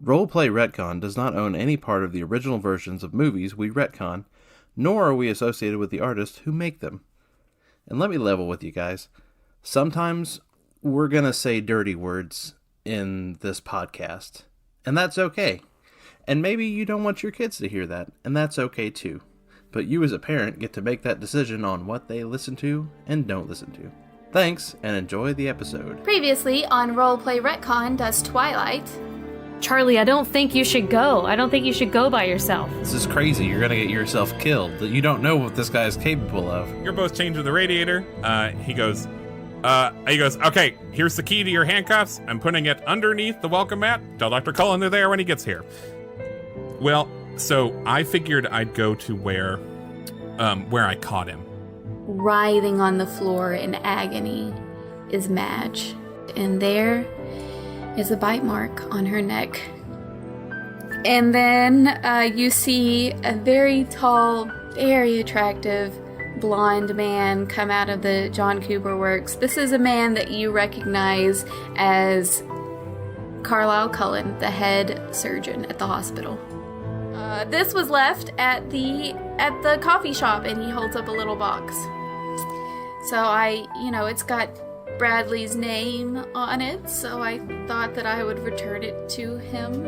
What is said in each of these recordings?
Roleplay Retcon does not own any part of the original versions of movies we retcon, nor are we associated with the artists who make them. And let me level with you guys. Sometimes we're going to say dirty words in this podcast, and that's okay. And maybe you don't want your kids to hear that, and that's okay too. But you as a parent get to make that decision on what they listen to and don't listen to. Thanks, and enjoy the episode. Previously on Roleplay Retcon does Twilight. Charlie, I don't think you should go. I don't think you should go by yourself. This is crazy. You're going to get yourself killed. You don't know what this guy is capable of. You're both chained to the radiator. He goes, okay, here's the key to your handcuffs. I'm putting it underneath the welcome mat. Tell Dr. Cullen they're there when he gets here. Well, so I figured I'd go to where I caught him. Writhing on the floor in agony is Madge. And there is a bite mark on her neck. And then you see a very tall, very attractive blonde man come out of the John Cooper works. This is a man that you recognize as Carlisle Cullen, the head surgeon at the hospital. This was left at the coffee shop, and he holds up a little box. So it's got Bradley's name on it, so I thought that I would return it to him.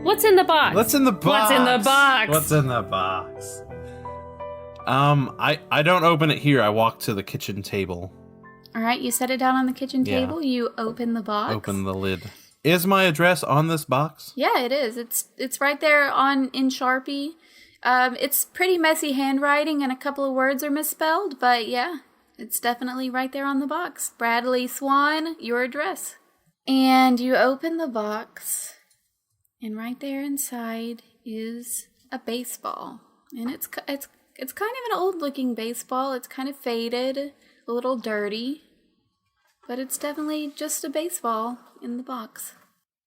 What's in the box? What's in the box? What's in the box? What's in the box? I don't open it here. I walk to the kitchen table. All right, you set it down on the kitchen table. Yeah. You open the box. Open the lid. Is my address on this box? Yeah, it is. It's right there in Sharpie. It's pretty messy handwriting and a couple of words are misspelled, but yeah, it's definitely right there on the box. Bradley Swan, your address. And you open the box, and right there inside is a baseball. And it's kind of an old-looking baseball. It's kind of faded, a little dirty, but it's definitely just a baseball in the box.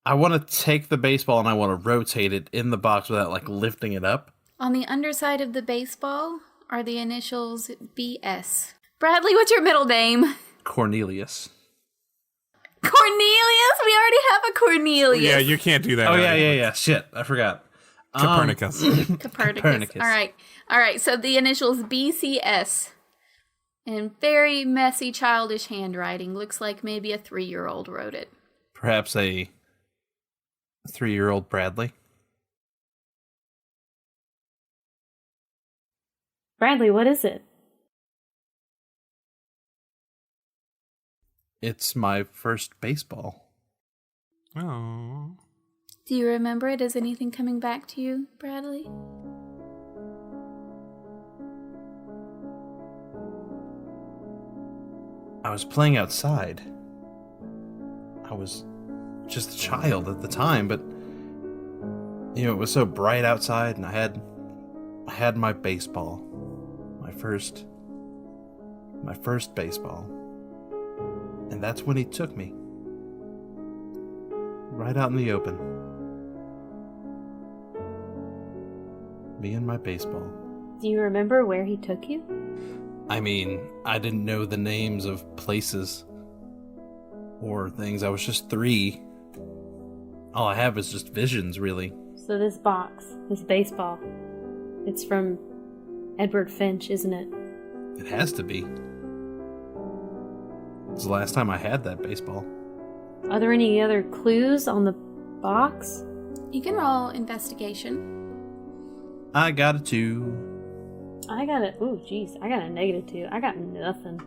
I want to take the baseball and I want to rotate it in the box without, lifting it up. On the underside of the baseball are the initials BS. Bradley, what's your middle name? Cornelius. Cornelius? We already have a Cornelius. Yeah, you can't do that. Oh, yeah. Shit, I forgot. Copernicus. Copernicus. All right. So the initials BCS. And very messy, childish handwriting. Looks like maybe a 3-year-old wrote it. Perhaps a 3-year-old Bradley. Bradley, what is it? It's my first baseball. Oh. Do you remember it? Is anything coming back to you, Bradley? I was playing outside. I was just a child at the time, but it was so bright outside, and I had my baseball. My first baseball. And that's when he took me. Right out in the open. Me and my baseball. Do you remember where he took you? I mean, I didn't know the names of places or things. I was just 3. All I have is just visions, really. So this box, this baseball, it's from Edward Finch, isn't it? It has to be. It's the last time I had that baseball. Are there any other clues on the box? You can roll investigation. I got a 2. I got a -2. I got nothing.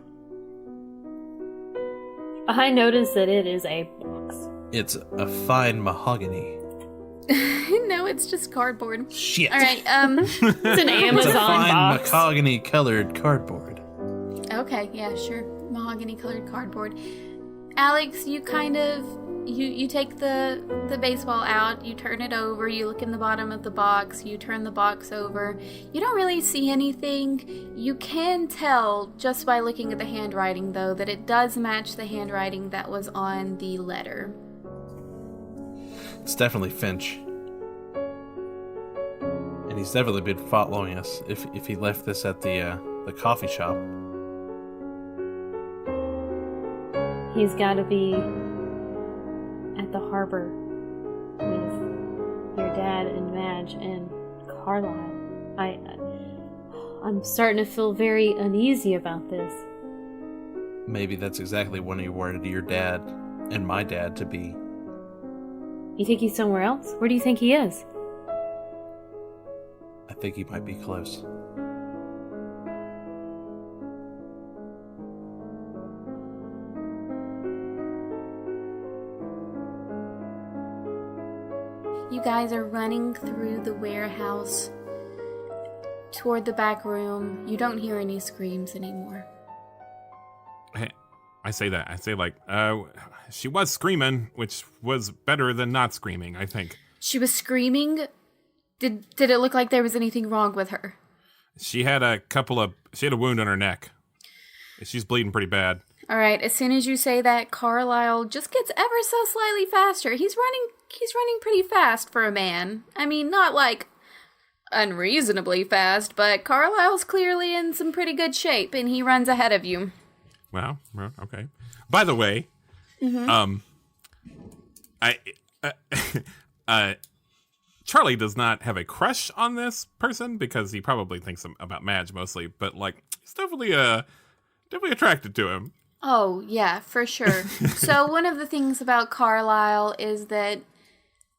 I noticed that it is a box. It's a fine mahogany. No, it's just cardboard. Shit. All right, It's an Amazon It's a fine box. mahogany colored cardboard. Okay, yeah, sure. Mahogany colored cardboard. Alex, you kind of You take the baseball out, you turn it over, you look in the bottom of the box, you turn the box over. You don't really see anything. You can tell just by looking at the handwriting, though, that it does match the handwriting that was on the letter. It's definitely Finch. And he's definitely been following us if he left this at the coffee shop. He's got to be at the harbor with your dad and Madge and Carlisle. I'm starting to feel very uneasy about this. Maybe that's exactly when he wanted your dad and my dad to be. You think he's somewhere else? Where do you think he is? I think he might be close. You guys are running through the warehouse toward the back room. You don't hear any screams anymore. Hey, I say that. I say, like, she was screaming, which was better than not screaming, I think. She was screaming? Did it look like there was anything wrong with her? She had a wound on her neck. She's bleeding pretty bad. All right, as soon as you say that, Carlisle just gets ever so slightly faster. He's running pretty fast for a man. I mean, not like unreasonably fast, but Carlisle's clearly in some pretty good shape, and he runs ahead of you. Well, okay. By the way, Charlie does not have a crush on this person because he probably thinks about Madge mostly, but like he's definitely attracted to him. Oh, yeah, for sure. So one of the things about Carlisle is that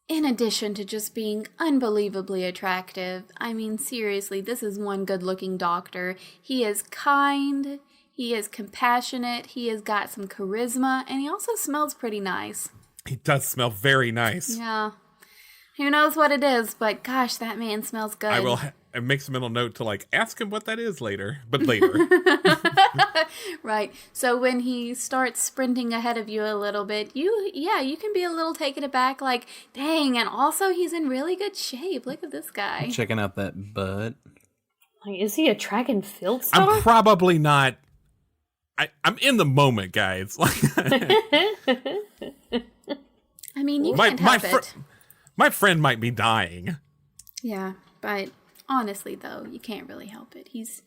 in addition to just being unbelievably attractive, I mean, seriously, this is one good-looking doctor. He is kind, he is compassionate, he has got some charisma, and he also smells pretty nice. He does smell very nice. Yeah. Who knows what it is, but gosh, that man smells good. I will make some mental note to like ask him what that is later, but later. Right. So when he starts sprinting ahead of you a little bit, you can be a little taken aback, like, dang, and also he's in really good shape. Look at this guy. Checking out that butt. Like, is he a track and field star? I'm probably not. I'm in the moment, guys. I mean, you can't help it. My friend might be dying. Yeah, but honestly, though, you can't really help it. He's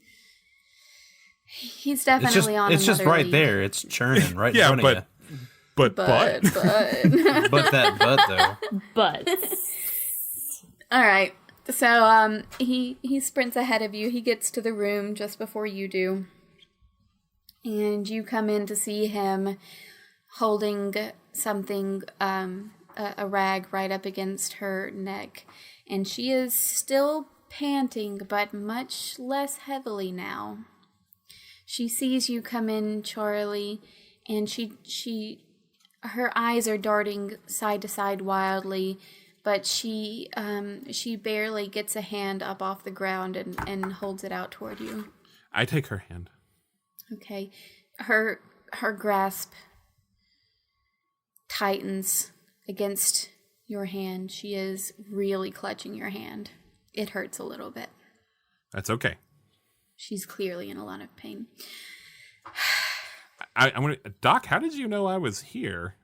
definitely on. It's just right league. there. It's churning right in Yeah, front of you. but But But that butt though. But all right. So he sprints ahead of you. He gets to the room just before you do, and you come in to see him holding something, a rag right up against her neck, and she is still panting, but much less heavily now. She sees you come in, Charlie, and her eyes are darting side to side wildly, but she barely gets a hand up off the ground and holds it out toward you. I take her hand. Okay. Her grasp tightens against your hand. She is really clutching your hand. It hurts a little bit. That's okay. She's clearly in a lot of pain. I want to, Doc, how did you know I was here?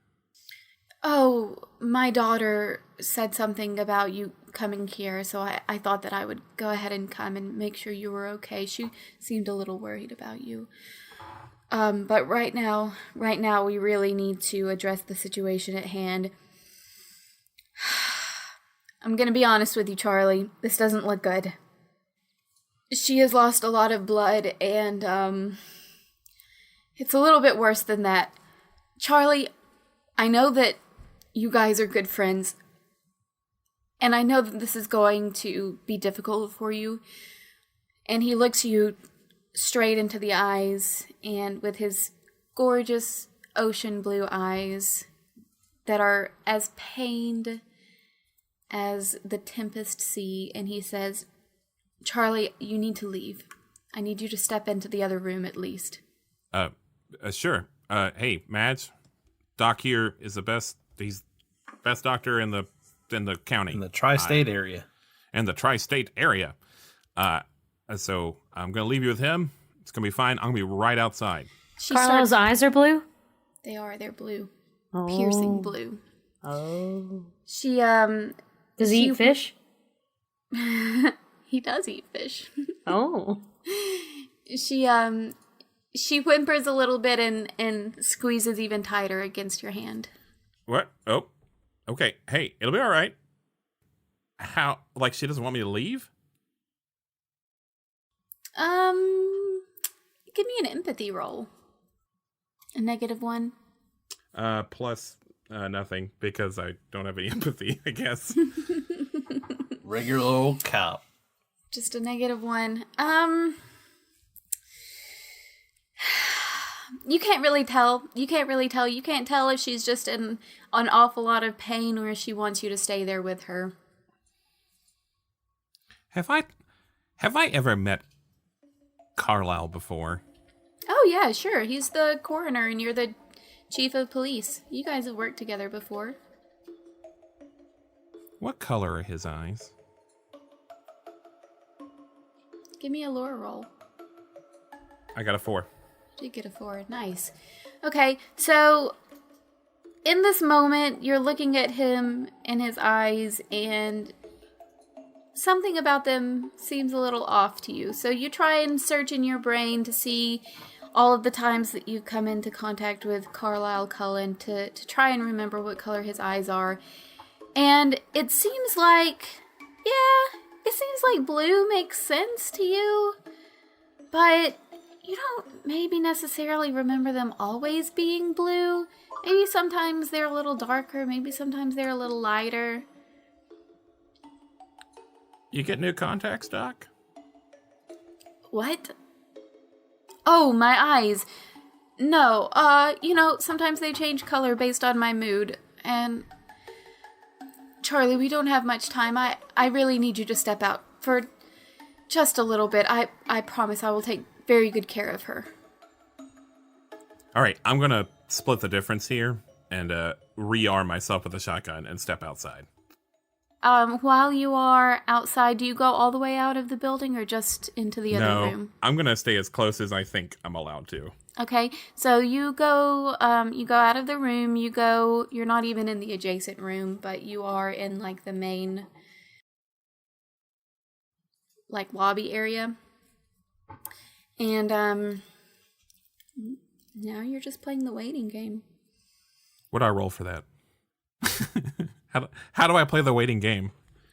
Oh, my daughter said something about you coming here, so I thought that I would go ahead and come and make sure you were okay. She seemed a little worried about you. But right now, we really need to address the situation at hand. I'm gonna be honest with you, Charlie. This doesn't look good. She has lost a lot of blood, and, it's a little bit worse than that. Charlie, I know that you guys are good friends, and I know that this is going to be difficult for you. And he looks you straight into the eyes, and with his gorgeous ocean blue eyes that are as pained as the tempest sea, and he says, Charlie, you need to leave. I need you to step into the other room at least. Sure. Hey, Madge, Doc here is the best He's best doctor in the county. In the tri-state area. In the tri-state area. So I'm going to leave you with him. It's going to be fine. I'm going to be right outside. Carlisle's eyes are blue? They are. They're blue. Oh. Piercing blue. Oh. She, Does he eat fish? He does eat fish. Oh. She whimpers a little bit and squeezes even tighter against your hand. What? Oh. Okay. Hey, it'll be all right. How? Like, she doesn't want me to leave? Give me an empathy roll. A -1. Plus nothing, because I don't have any empathy, I guess. Regular old cop. Just a -1. You can't really tell. You can't tell if she's just in an awful lot of pain or if she wants you to stay there with her. Have I ever met Carlisle before? Oh, yeah, sure. He's the coroner and you're the chief of police. You guys have worked together before. What color are his eyes? Give me a lore roll. I got a 4. Did get a 4. Nice. Okay, so in this moment, you're looking at him in his eyes, and something about them seems a little off to you. So you try and search in your brain to see all of the times that you've come into contact with Carlisle Cullen to try and remember what color his eyes are. And it seems like blue makes sense to you, but you don't maybe necessarily remember them always being blue. Maybe sometimes they're a little darker, maybe sometimes they're a little lighter. You get new contacts, Doc? What? Oh, my eyes. No, sometimes they change color based on my mood. And Charlie, we don't have much time. I really need you to step out for just a little bit. I promise I will take very good care of her. All right, I'm going to split the difference here and rearm myself with a shotgun and step outside. While you are outside, do you go all the way out of the building or just into the other room? No, I'm going to stay as close as I think I'm allowed to. Okay, so you go out of the room, you're not even in the adjacent room, but you are in, like, the main, like, lobby area. And, now you're just playing the waiting game. What do I roll for that? How do I play the waiting game?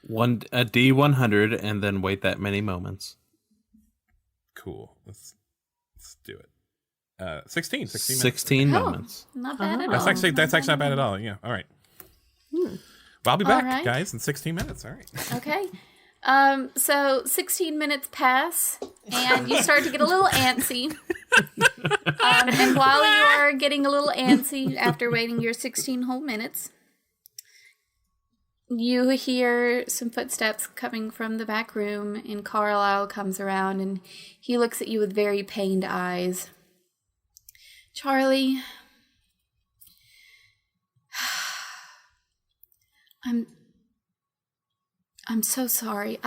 A D100 and then wait that many moments. Cool. Let's do it. 16 minutes. 16 moments. Not bad at all. That's actually not bad at all. Yeah. All right. Well, I'll be back, right. guys, in 16 minutes. All right. Okay. So 16 minutes pass, and you start to get a little antsy. And while you are getting a little antsy after waiting your 16 whole minutes, you hear some footsteps coming from the back room, and Carlisle comes around, and he looks at you with very pained eyes. Charlie, I'm so sorry.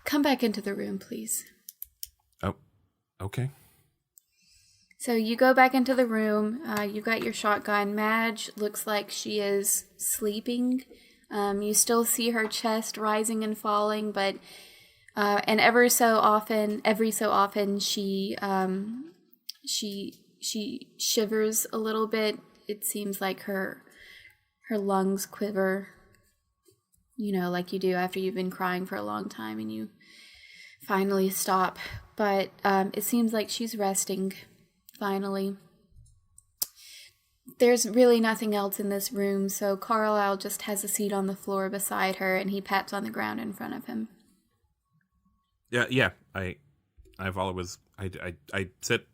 Come back into the room, please. Oh, okay. So you go back into the room. You got your shotgun. Madge looks like she is sleeping. You still see her chest rising and falling, but and every so often she shivers a little bit. It seems like her lungs quiver, like you do after you've been crying for a long time and you finally stop. But it seems like she's resting, finally. There's really nothing else in this room, so Carlisle just has a seat on the floor beside her, and he pats on the ground in front of him. Yeah. I sit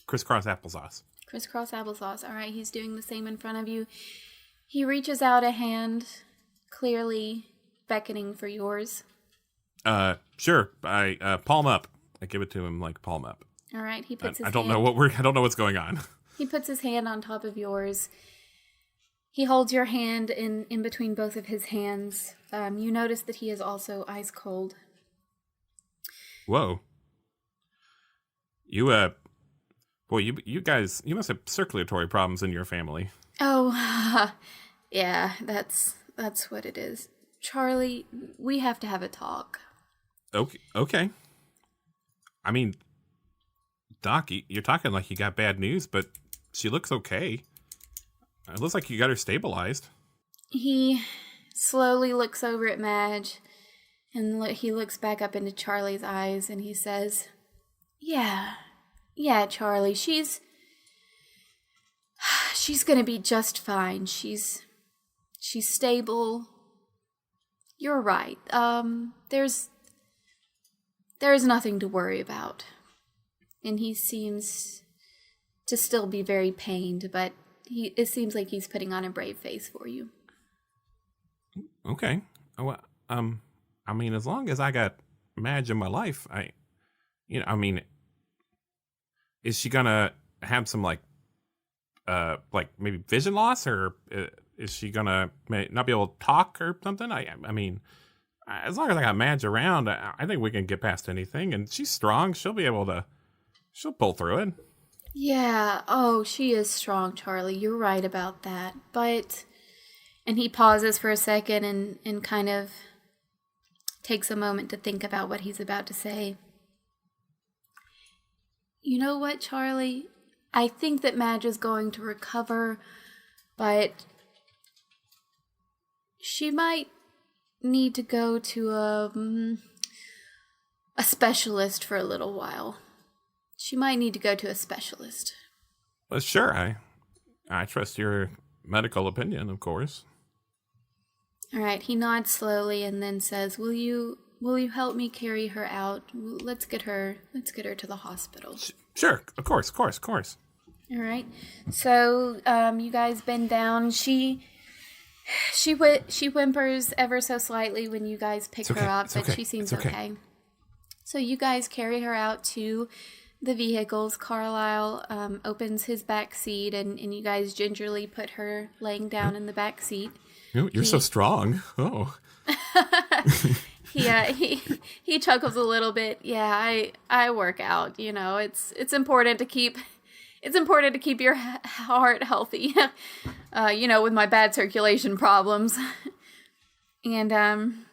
crisscross applesauce. Crisscross applesauce. All right, he's doing the same in front of you. He reaches out a hand, clearly beckoning for yours. Sure. I palm up. I give it to him like palm up. All right, he puts his I don't hand... know what's going on. He puts his hand on top of yours. He holds your hand in between both of his hands. You notice that he is also ice cold. Whoa. You, boy, you guys, you must have circulatory problems in your family. Oh, yeah, that's what it is. Charlie, we have to have a talk. Okay. I mean, Doc, you're talking like you got bad news, but she looks okay. It looks like you got her stabilized. He slowly looks over at Madge, and he looks back up into Charlie's eyes, and he says, Yeah, Charlie, she's gonna be just fine. She's stable. You're right. There's nothing to worry about. And he seems to still be very pained, but it seems like he's putting on a brave face for you. Okay. Well, I mean, as long as I got Madge in my life, is she gonna have some like maybe vision loss, or is she gonna not be able to talk or something? I mean, as long as I got Madge around, I think we can get past anything. And she's strong; she'll pull through it. Yeah. Oh, she is strong, Charlie. You're right about that. And he pauses for a second and kind of takes a moment to think about what he's about to say. You know what, Charlie? I think that Madge is going to recover, but she might need to go to a specialist for a little while. She might need to go to a specialist. Well, sure. I trust your medical opinion, of course. All right. He nods slowly and then says, "Will you help me carry her out? Let's get her to the hospital." Sure. Of course. All right. So, you guys bend down. She whimpers ever so slightly when you guys pick her up, but she seems okay. So you guys carry her out to the vehicles. Carlisle opens his back seat, and you guys gingerly put her laying down in the back seat. You're so strong. Oh. He chuckles a little bit. Yeah, I work out. You know, it's important to keep your heart healthy. With my bad circulation problems. And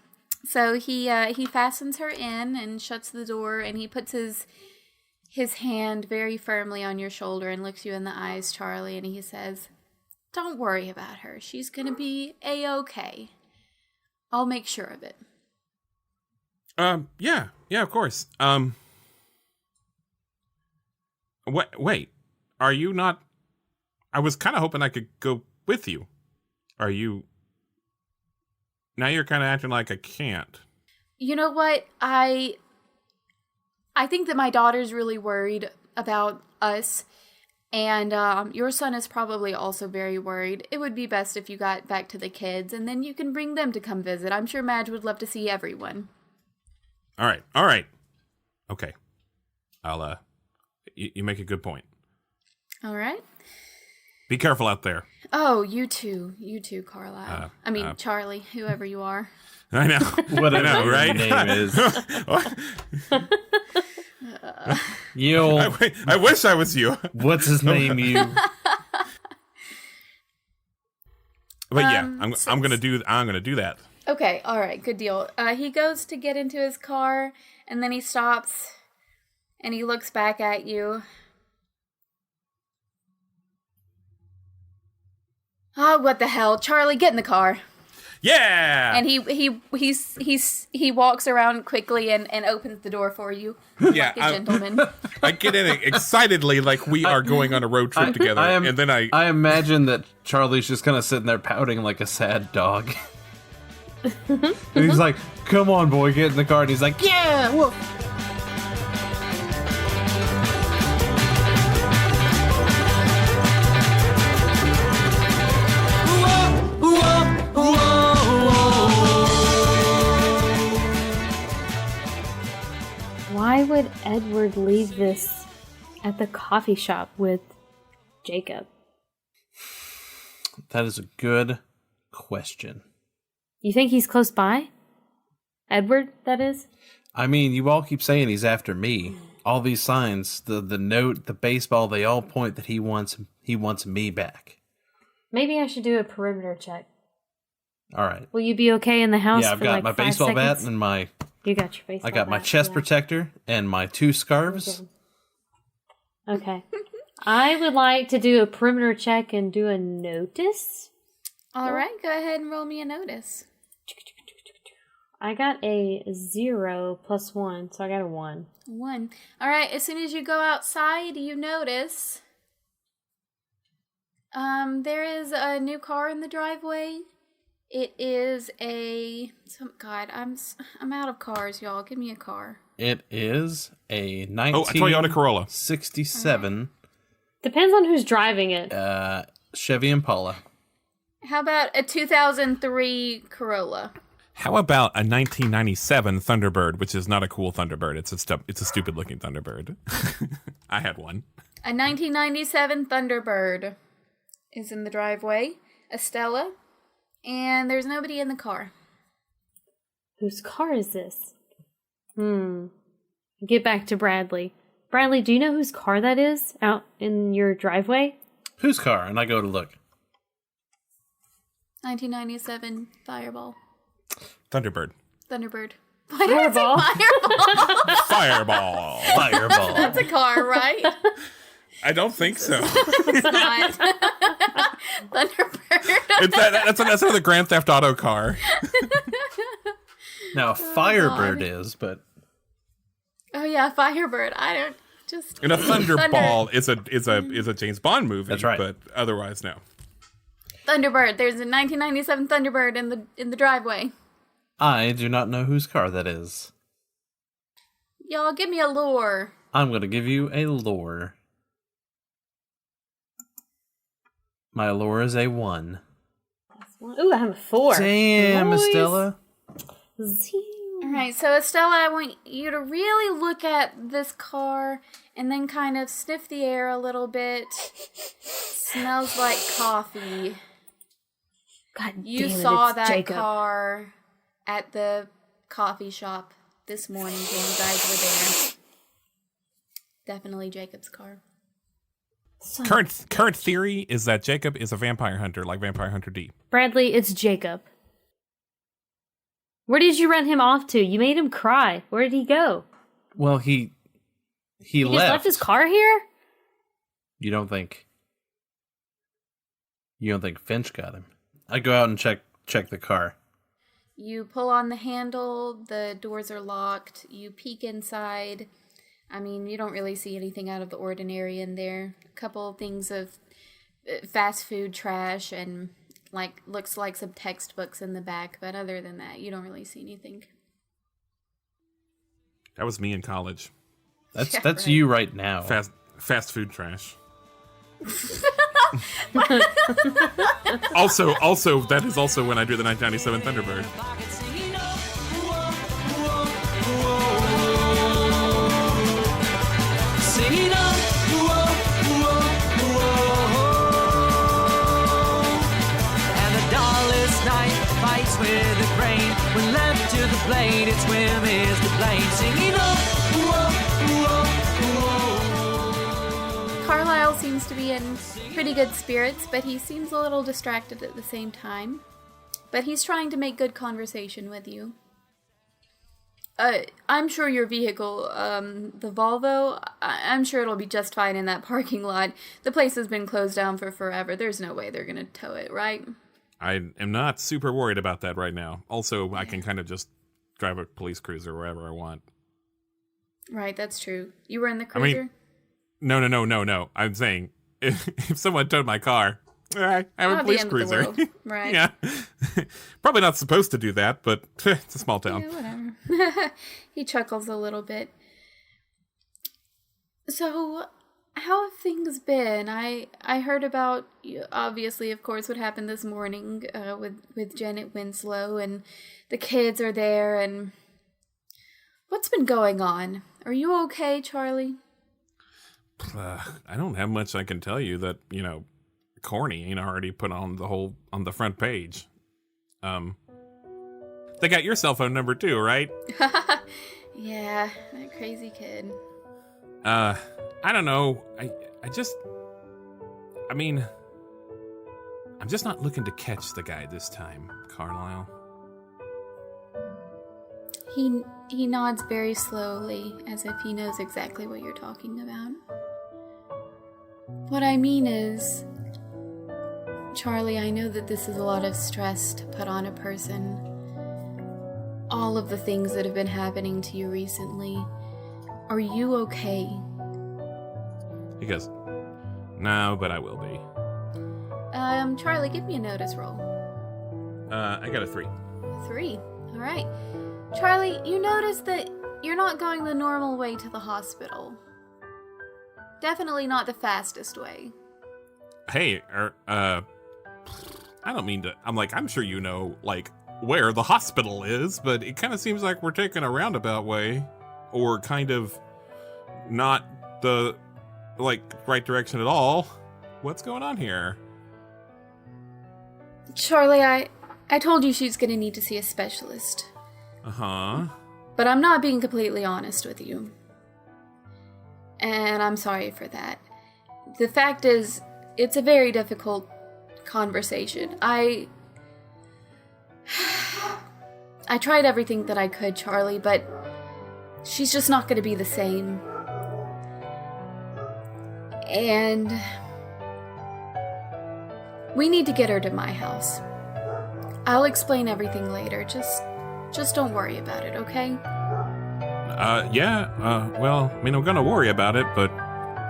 so he fastens her in and shuts the door, and he puts his hand very firmly on your shoulder and looks you in the eyes, Charlie, and he says, "Don't worry about her. She's going to be A-okay. I'll make sure of it." Yeah, of course. Wait, are you not? I was kind of hoping I could go with you. Are you? Now you're kind of acting like I can't. You know what? I think that my daughter's really worried about us, and your son is probably also very worried. It would be best if you got back to the kids, and then you can bring them to come visit. I'm sure Madge would love to see everyone. All right. Okay. I'll, you make a good point. All right. Be careful out there. Oh, you too, Carlisle. Charlie, whoever you are. I know. Whatever I know, right? Your name is. I wish I was you. What's his name, you? But yeah, I'm gonna do that. Okay, all right, good deal. He goes to get into his car, and then he stops, and he looks back at you. Oh, what the hell, Charlie? Get in the car. Yeah. And he walks around quickly and opens the door for you. Yeah, like a gentleman. I get in excitedly, like we are going on a road trip together, and then I imagine that Charlie's just kind of sitting there pouting like a sad dog. And he's like, "Come on, boy, get in the car." And he's like, "Yeah, well." Why would Edward leave this at the coffee shop with Jacob? That is a good question. You think he's close by? Edward, that is? I mean, you all keep saying he's after me. All these signs, the note, the baseball, they all point that he wants me back. Maybe I should do a perimeter check. All right. Will you be okay in the house? Yeah, I've for got like my 5 baseball seconds? bat and my. You got your baseball I got my bat, chest yeah. protector and my 2 scarves. Okay. I would like to do a perimeter check and do a notice. All right, go ahead and roll me a notice. I got a 0 + 1, so I got a 1. 1. All right, as soon as you go outside, you notice there is a new car in the driveway. It is God, I'm out of cars, y'all. Give me a car. It is a a Toyota Corolla. 1967 Depends on who's driving it. Chevy Impala. How about a 2003 Corolla? How about a 1997 Thunderbird, which is not a cool Thunderbird. It's a stupid looking Thunderbird. I had one. A 1997 Thunderbird is in the driveway. Estella. And there's nobody in the car. Whose car is this? Get back to Bradley. Bradley, do you know whose car that is out in your driveway? Whose car? And I go to look. 1997 Fireball. Thunderbird. Thunderbird. Why did I Fireball. say Fireball? Fireball. Fireball. That's a car, right? I don't think so. It's not. Thunderbird. That's another Grand Theft Auto car. Now, Firebird is, but... Oh yeah, Firebird. I don't just... And a Thunderball is a James Bond movie. That's right. But otherwise, no. Thunderbird. There's a 1997 Thunderbird in the driveway. I do not know whose car that is. Y'all, give me a lure. I'm going to give you a lure. My lure is a 1. Ooh, I have a 4. Damn, Nice. Estella. All right, so Estella, I want you to really look at this car and then kind of sniff the air a little bit. Smells like coffee. God You damn it, saw it's that Jacob. car at the coffee shop this morning when you guys were there. Definitely Jacob's car. Current theory is that Jacob is a vampire hunter, like Vampire Hunter D. Bradley, it's Jacob. Where did you run him off to? You made him cry. Where did he go? Well, he He left. just left his car here? You don't think Finch got him? I go out and check the car. You pull on the handle, the doors are locked, you peek inside. I mean, you don't really see anything out of the ordinary in there. A couple of things of fast food trash and looks like some textbooks in the back, but other than that, you don't really see anything. That was me in college. That's Yeah, that's right. you right now. Fast food trash. also, that is also when I drew the 1997 Thunderbird. And the dullest night fights with the grain. When left to the blade, its whim is to blame. Singing Carlisle seems to be in pretty good spirits, but he seems a little distracted at the same time. But he's trying to make good conversation with you. I'm sure your vehicle, the Volvo, I'm sure it'll be just fine in that parking lot. The place has been closed down for forever. There's no way they're gonna tow it, right? I am not super worried about that right now. Also, I can kind of just drive a police cruiser wherever I want. Right, that's true. You were in the I mean, cruiser? No. I'm saying if someone towed my car, I have a Not the police end of the cruiser. world, right. Yeah. Probably not supposed to do that, but it's a small town. Yeah, whatever. He chuckles a little bit. So, how have things been? I heard about, obviously, of course, what happened this morning with Janet Winslow, and the kids are there, and what's been going on? Are you okay, Charlie? I don't have much I can tell you that, corny ain't already put on the front page. They got your cell phone number too, right? Yeah, that crazy kid. I don't know. I'm just not looking to catch the guy this time, Carlisle. He nods very slowly, as if he knows exactly what you're talking about. What I mean is, Charlie, I know that this is a lot of stress to put on a person. All of the things that have been happening to you recently. Are you okay? He goes, no, but I will be. Charlie, give me a notice roll. I got a 3. 3. All right. Charlie, you notice that you're not going the normal way to the hospital. Definitely not the fastest way. Hey, I don't mean to, I'm sure you know, where the hospital is, but it kind of seems like we're taking a roundabout way, or kind of not the, right direction at all. What's going on here? Charlie, I told you she's gonna need to see a specialist. Uh-huh. But I'm not being completely honest with you. And I'm sorry for that. The fact is, it's a very difficult conversation. I tried everything that I could, Charlie, but she's just not going to be the same. And we need to get her to my house. I'll explain everything later. Just don't worry about it, okay? Well, I'm gonna worry about it, but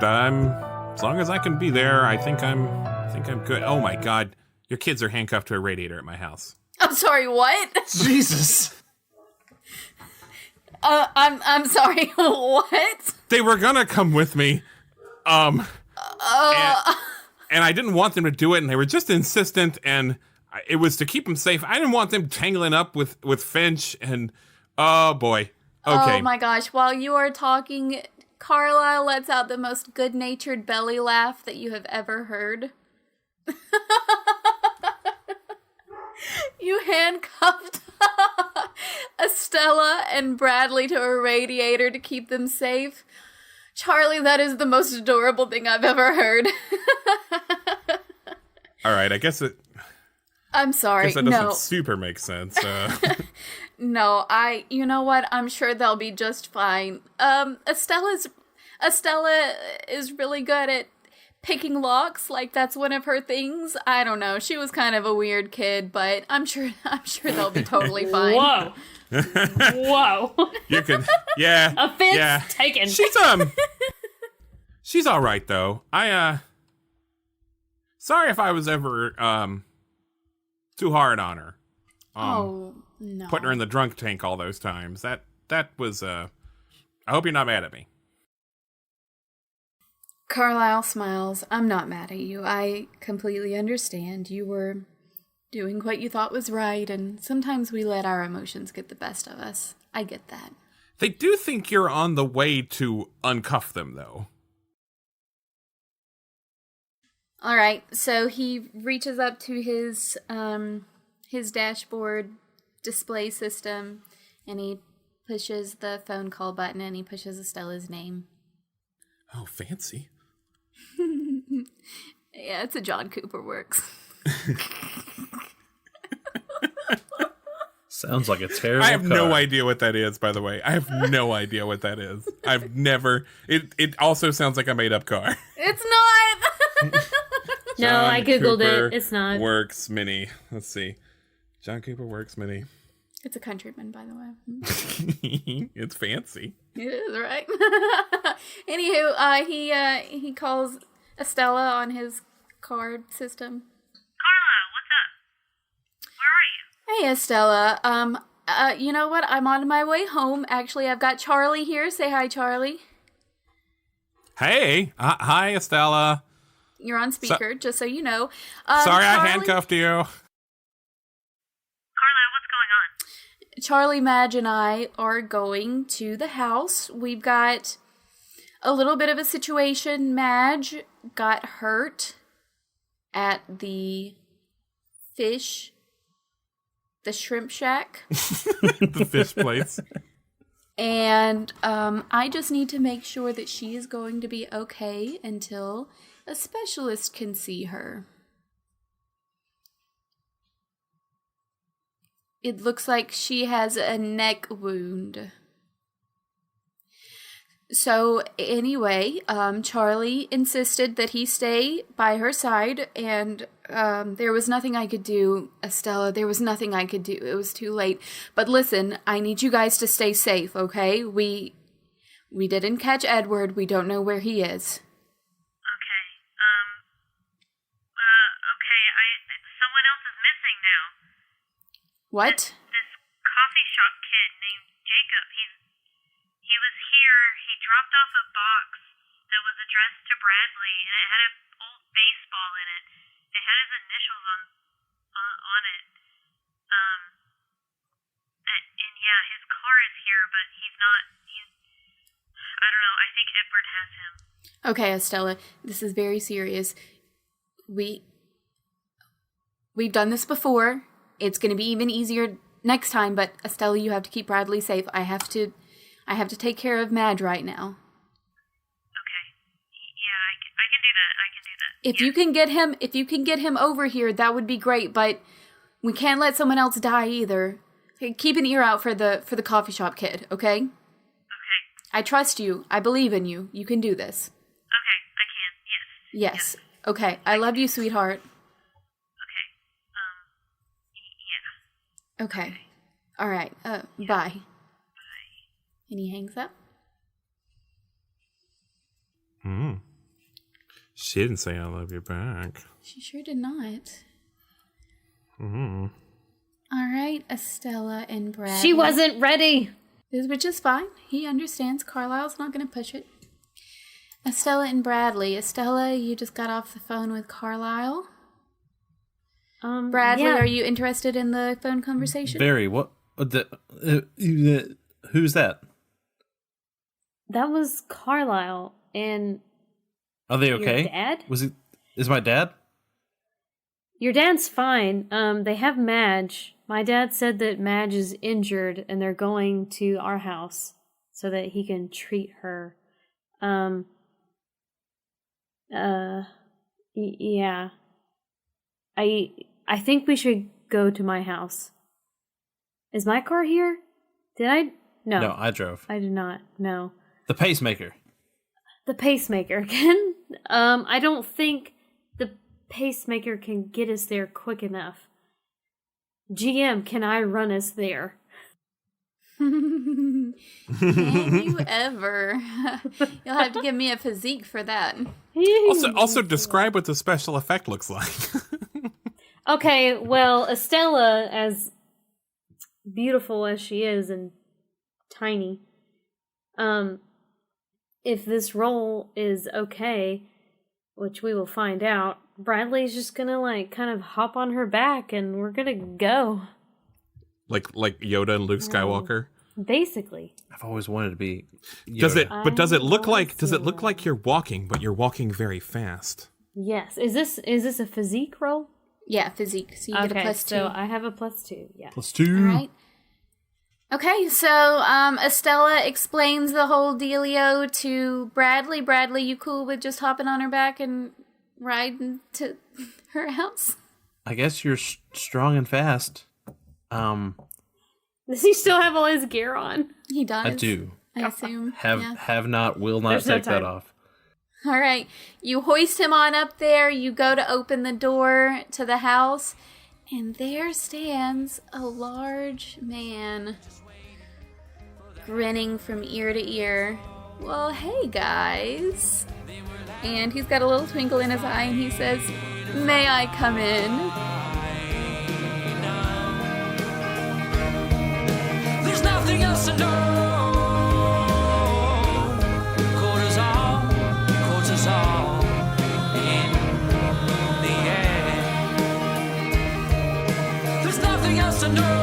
as long as I can be there, I think I'm good. Oh my God, your kids are handcuffed to a radiator at my house. I'm sorry, what? Jesus. I'm sorry, what? They were gonna come with me, and I didn't want them to do it, and they were just insistent, and it was to keep them safe. I didn't want them tangling up with Finch, and oh boy. Okay. Oh my gosh, while you are talking, Carlisle lets out the most good-natured belly laugh that you have ever heard. You handcuffed Estella and Bradley to a radiator to keep them safe. Charlie, that is the most adorable thing I've ever heard. All right, I guess it... I'm sorry, I guess that doesn't super make sense. No, you know what? I'm sure they'll be just fine. Estella is really good at picking locks, that's one of her things. I don't know. She was kind of a weird kid, but I'm sure they'll be totally fine. Whoa. Whoa. You can, yeah. Offense taken. She's all right though. Sorry if I was ever too hard on her. Oh no. Putting her in the drunk tank all those times. That was I hope you're not mad at me. Carlisle smiles. I'm not mad at you. I completely understand. You were doing what you thought was right, and sometimes we let our emotions get the best of us. I get that. They do think you're on the way to uncuff them, though. All right, so he reaches up to his dashboard display system, and he pushes the phone call button, and he pushes Estella's name. Oh, fancy. Yeah, it's a John Cooper works. Sounds like a terrible I have car. no idea what that is, by the way. I have no idea what that is. I've never... It also sounds like a made-up car. It's not! No, John I googled Cooper it. It's not. Works Mini. Let's see. John Cooper Works Mini. It's a Countryman, by the way. It's fancy. It is, right? Anywho, he calls Estella on his card system. Carlisle, what's up? Where are you? Hey, Estella. You know what? I'm on my way home. Actually, I've got Charlie here. Say hi, Charlie. Hey. Hi, Estella. You're on speaker, just so you know. Sorry I Charlie- handcuffed you. Carlisle, what's going on? Charlie, Madge, and I are going to the house. We've got a little bit of a situation. Madge got hurt at the shrimp shack. The fish place. And I just need to make sure that she is going to be okay until a specialist can see her. It looks like she has a neck wound. So anyway, Charlie insisted that he stay by her side, and there was nothing I could do, Estella. There was nothing I could do. It was too late. But listen, I need you guys to stay safe, okay? We didn't catch Edward. We don't know where he is. Okay. Okay, someone else is missing now. What? This coffee shop kid named Jacob, he was here. He dropped off a box that was addressed to Bradley, and it had an old baseball in it. It had his initials on it. And yeah, his car is here, but he's I don't know, I think Edward has him. Okay, Estella, this is very serious. We've done this before. It's going to be even easier next time, but Estella, you have to keep Bradley safe. I have to take care of Madge right now. Okay. Yeah, I can do that. I can do that. If you can get him over here, that would be great, but we can't let someone else die either. Okay, keep an ear out for the coffee shop kid, okay? Okay. I trust you. I believe in you. You can do this. Okay, I can. Yes. Yes. Okay. I love you, sweetheart. Okay. Yeah. Okay. All right. Bye. And he hangs up. She didn't say I love you back. She sure did not. All right, Estella and Brad. She wasn't ready. Which is fine. He understands. Carlisle's not going to push it. Estella and Bradley. Estella, you just got off the phone with Carlisle. Bradley, yeah. are you interested in the phone conversation? Very. What? Who's that? That was Carlisle and Are they your okay? dad? Is my dad? Your dad's fine. They have Madge. My dad said that Madge is injured and they're going to our house so that he can treat her. Yeah. I think we should go to my house. Is my car here? Did I? No. No, I drove. I did not. No. The pacemaker. The pacemaker again? I don't think the pacemaker can get us there quick enough. GM, can I run us there? Can you ever? You'll have to give me a physique for that. Also describe what the special effect looks like. Okay, well, Estella, as beautiful as she is and tiny, if this role is okay, which we will find out, Bradley's just gonna kind of hop on her back and we're gonna go. like Yoda and Luke Skywalker. Basically. I've always wanted to be Yoda. Does it look like you're walking, but you're walking very fast? Yes. Is this a physique role? Yeah, physique. So you get a +2. So I have a +2. Yeah. +2. All right. Okay, so Estella explains the whole dealio to Bradley. Bradley, you cool with just hopping on her back and riding to her house? I guess you're strong and fast. Does he still have all his gear on? He does. I do. I assume. Have not, will not There's no take that time. off. All right. You hoist him on up there. You go to open the door to the house. And there stands a large man, grinning from ear to ear. Well, hey, guys. And he's got a little twinkle in his eye, and he says, "May I come in?" There's nothing else to know. Cortisol in the air. There's nothing else to know.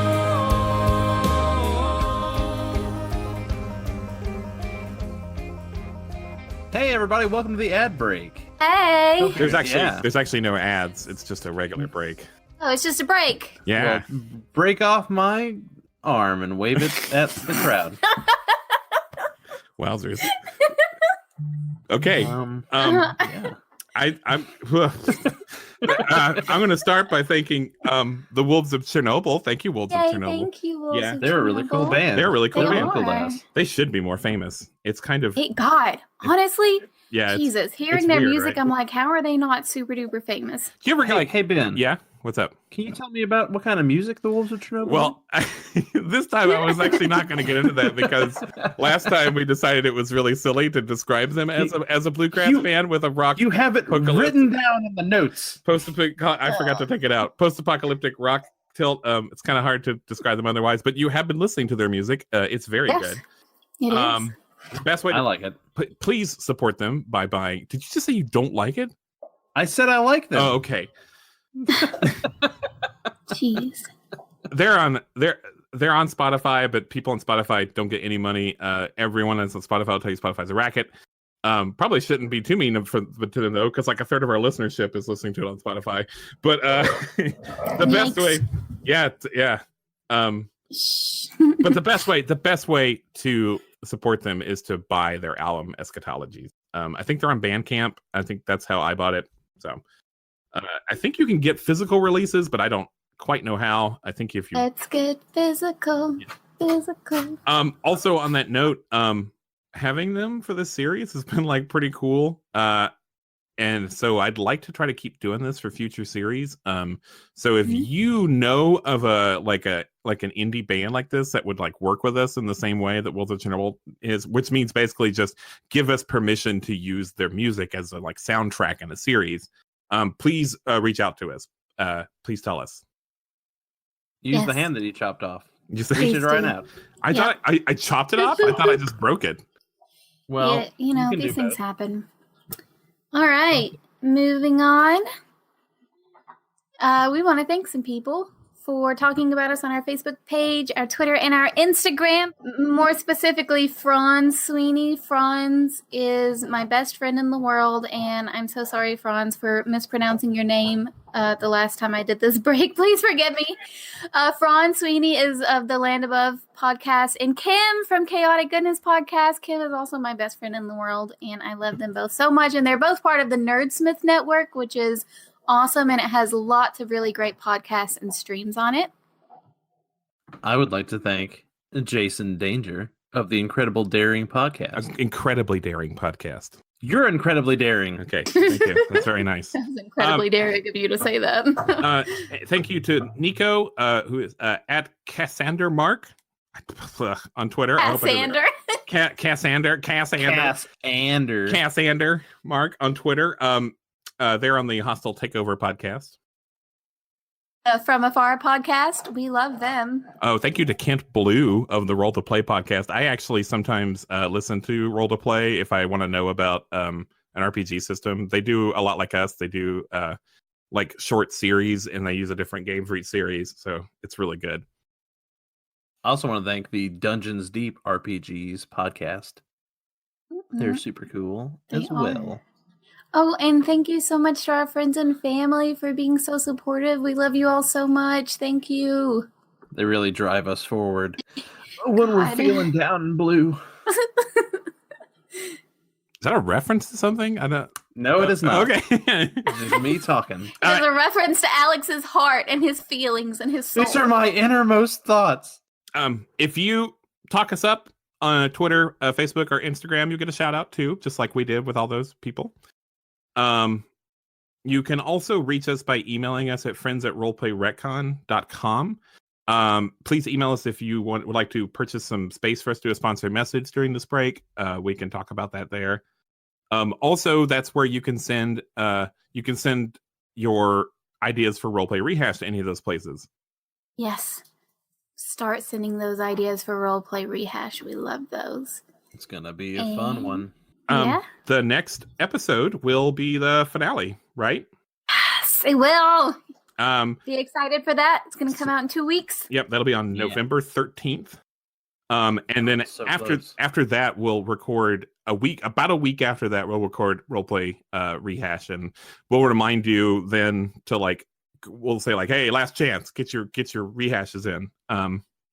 everybody, welcome to the ad break. Hey! There's actually no ads. It's just a regular break. Oh, it's just a break. Yeah. Well, break off my arm and wave it at the crowd. Wowzers. Okay. Yeah. I'm going to start by thanking the Wolves of Chernobyl. Thank you, Wolves of Yay, Chernobyl. thank you, Wolves Yeah, of They're a really cool Chernobyl. band. They're a really cool They band. are. Local to us. They should be more famous. It's kind of Thank God. Honestly, yeah. Jesus, hearing it's their weird, music, right? I'm like, how are they not super duper famous? Do you ever get Hey, Ben. Yeah. What's up? Can you tell me about what kind of music the Wolves of Chernobyl? Well, this time I was actually not going to get into that because last time we decided it was really silly to describe them as a bluegrass band with a rock. you have it written down in the notes. I forgot to take it out. Post-apocalyptic rock tilt. It's kind of hard to describe them otherwise, but you have been listening to their music. It's very Yes, good. it is. The best way I to like it. please support them by buying. Did you just say you don't like it? I said I like them. Oh, okay. Jeez. They're on Spotify, but people on Spotify don't get any money. Everyone that's on Spotify will tell you Spotify's a racket. Probably shouldn't be too mean to them though, because like a third of our listenership is listening to it on Spotify. But the best way, yeah. But the best way to support them is to buy their album Eschatologies. I think they're on Bandcamp. I think that's how I bought it. So I think you can get physical releases, but I don't quite know how. I think if you Let's get physical. Physical. Also on that note, having them for this series has been like pretty cool. And so I'd like to try to keep doing this for future series. So if you know of an indie band like this that would like work with us in the same way that Wolves of Chernobyl is, which means basically just give us permission to use their music as a like soundtrack in a series, please reach out to us. Please tell us. Use the hand that he chopped off. Just Reach it right out. I thought I chopped it off. I thought I just broke it. Well, yeah, you can these do things both. happen. All right, moving on. We want to thank some people for talking about us on our Facebook page, our Twitter, and our Instagram. More specifically, Franz Sweeney. Franz is my best friend in the world, and I'm so sorry, Franz, for mispronouncing your name the last time I did this break. Please forgive me. Franz Sweeney is of the Land Above podcast, and Kim from Chaotic Goodness podcast. Kim is also my best friend in the world, and I love them both so much, and they're both part of the Nerdsmith Network, which is awesome, and it has lots of really great podcasts and streams on it. I would like to thank Jason Danger of the Incredible Daring podcast. Incredibly daring podcast. You're incredibly daring. Okay, thank you. That's very nice. That was incredibly daring of you to say that. Thank you to Nico, who is at Cassander Mark on Twitter. Cassander. Cassander Mark on Twitter. They're on the Hostile Takeover podcast. From Afar podcast. We love them. Oh, thank you to Kent Blue of the Roll to Play podcast. I actually sometimes listen to Roll to Play if I want to know about an RPG system. They do a lot like us. They do like short series, and they use a different game for each series. So it's really good. I also want to thank the Dungeons Deep RPGs podcast. They're super cool as well. Oh, and thank you so much to our friends and family for being so supportive. We love you all so much. Thank you. They really drive us forward when we're feeling down and blue. Is that a reference to something? I don't. No, it is not. Okay. It's me talking. It's a reference to Alex's heart and his feelings and his soul. These are my innermost thoughts. If you talk us up on Twitter, Facebook, or Instagram, you get a shout out too, just like we did with all those people. You can also reach us by emailing us at friends@roleplayretcon.com. Please email us if you would like to purchase some space for us to do a sponsored message during this break. We can talk about that there. Also, that's where you can send your ideas for Roleplay Rehash to any of those places. Yes. Start sending those ideas for Roleplay Rehash. We love those. It's gonna be a fun one. Yeah. The next episode will be the finale, right? Yes, it will. Be excited for that. It's going to come out in 2 weeks. Yep, that'll be on November 13th. And then So after close. that, we'll record about a week after that, we'll record roleplay rehash, and we'll remind you then to like, we'll say like, hey, last chance, get your rehashes in.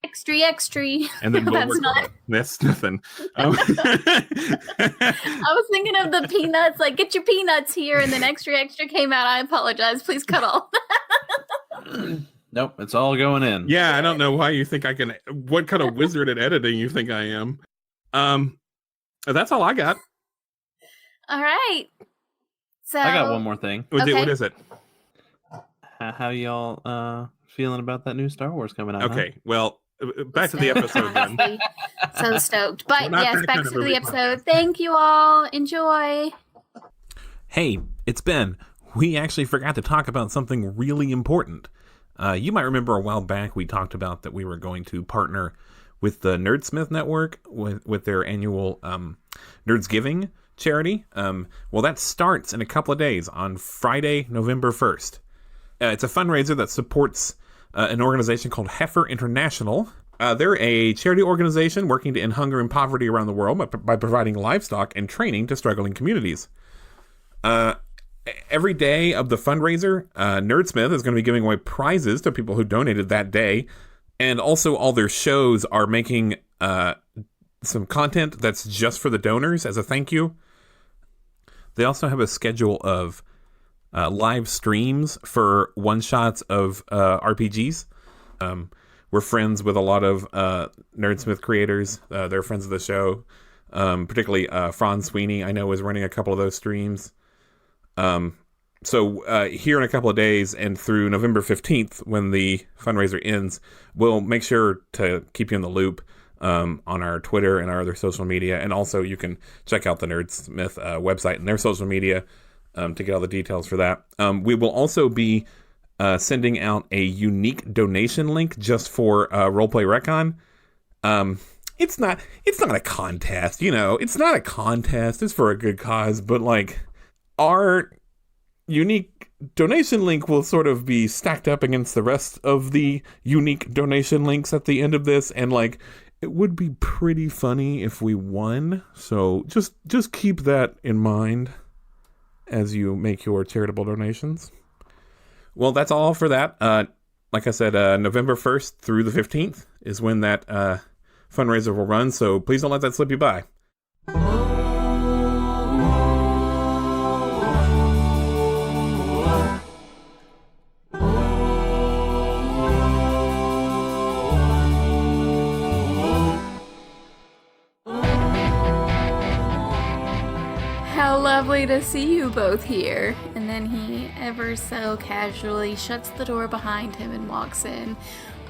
Extra. And then we'll That's not. That's nothing. I was thinking of the peanuts, like get your peanuts here, and then extra came out. I apologize. Please cut all. Nope, it's all going in. Yeah, I don't know why you think I can. What kind of wizard at editing you think I am? That's all I got. All right. So I got one more thing. Okay. What is it? How y'all feeling about that new Star Wars coming out? Okay, well, back to the episode then. Honestly, so stoked. But We're not yes, that back kind to of the movie episode. Thank you all. Enjoy. Hey, it's Ben. We actually forgot to talk about something really important. You might remember a while back we talked about that we were going to partner with the Nerdsmith Network with their annual Nerdsgiving charity. Well, that starts in a couple of days on Friday, November 1st. It's a fundraiser that supports an organization called Heifer International. They're a charity organization working to end hunger and poverty around the world by providing livestock and training to struggling communities. Every day of the fundraiser, Nerdsmith is going to be giving away prizes to people who donated that day. And also all their shows are making some content that's just for the donors as a thank you. They also have a schedule of live streams for one-shots of RPGs. We're friends with a lot of Nerdsmith creators. They're friends of the show. Particularly Franz Sweeney, I know, is running a couple of those streams. So here in a couple of days and through November 15th, when the fundraiser ends, we'll make sure to keep you in the loop on our Twitter and our other social media. And also you can check out the Nerdsmith website and their social media to get all the details for that. We will also be sending out a unique donation link just for Roleplay Retcon. It's not a contest, it's not a contest. It's for a good cause, but like our unique donation link will sort of be stacked up against the rest of the unique donation links at the end of this, and like it would be pretty funny if we won. So just keep that in mind as you make your charitable donations. Well, that's all for that. Like I said, November 1st through the 15th is when that fundraiser will run, so please don't let that slip you by. How lovely to see you both here. And then he ever so casually shuts the door behind him and walks in.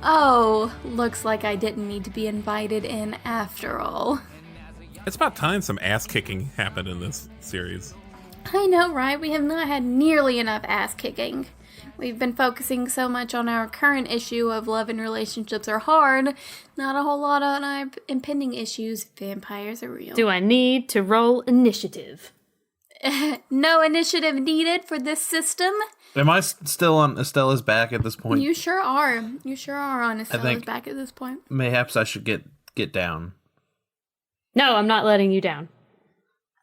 Oh, looks like I didn't need to be invited in after all. It's about time some ass kicking happened in this series. I know, right? We have not had nearly enough ass kicking. We've been focusing so much on our current issue of love and relationships are hard, not a whole lot on our impending issues. Vampires are real. Do I need to roll initiative? No initiative needed for this system. Am I still on Estella's back at this point? You sure are. You sure are on Estella's back at this point. Mayhaps I should get down. No, I'm not letting you down.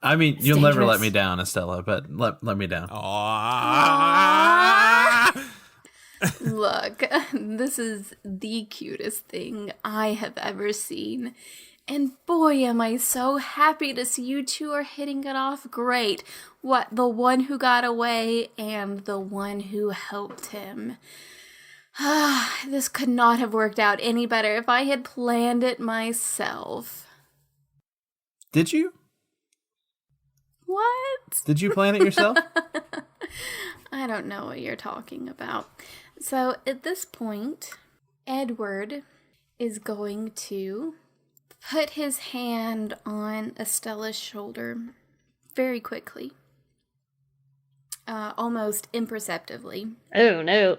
I mean, It's you'll never dangerous. let me down, Estella, but let me down. Look, this is the cutest thing I have ever seen. And boy, am I so happy to see you two are hitting it off great. What, the one who got away and the one who helped him. This could not have worked out any better if I had planned it myself. Did you? What? Did you plan it yourself? I don't know what you're talking about. So at this point, Edward is going to put his hand on Estella's shoulder very quickly. Almost imperceptibly. Oh, no.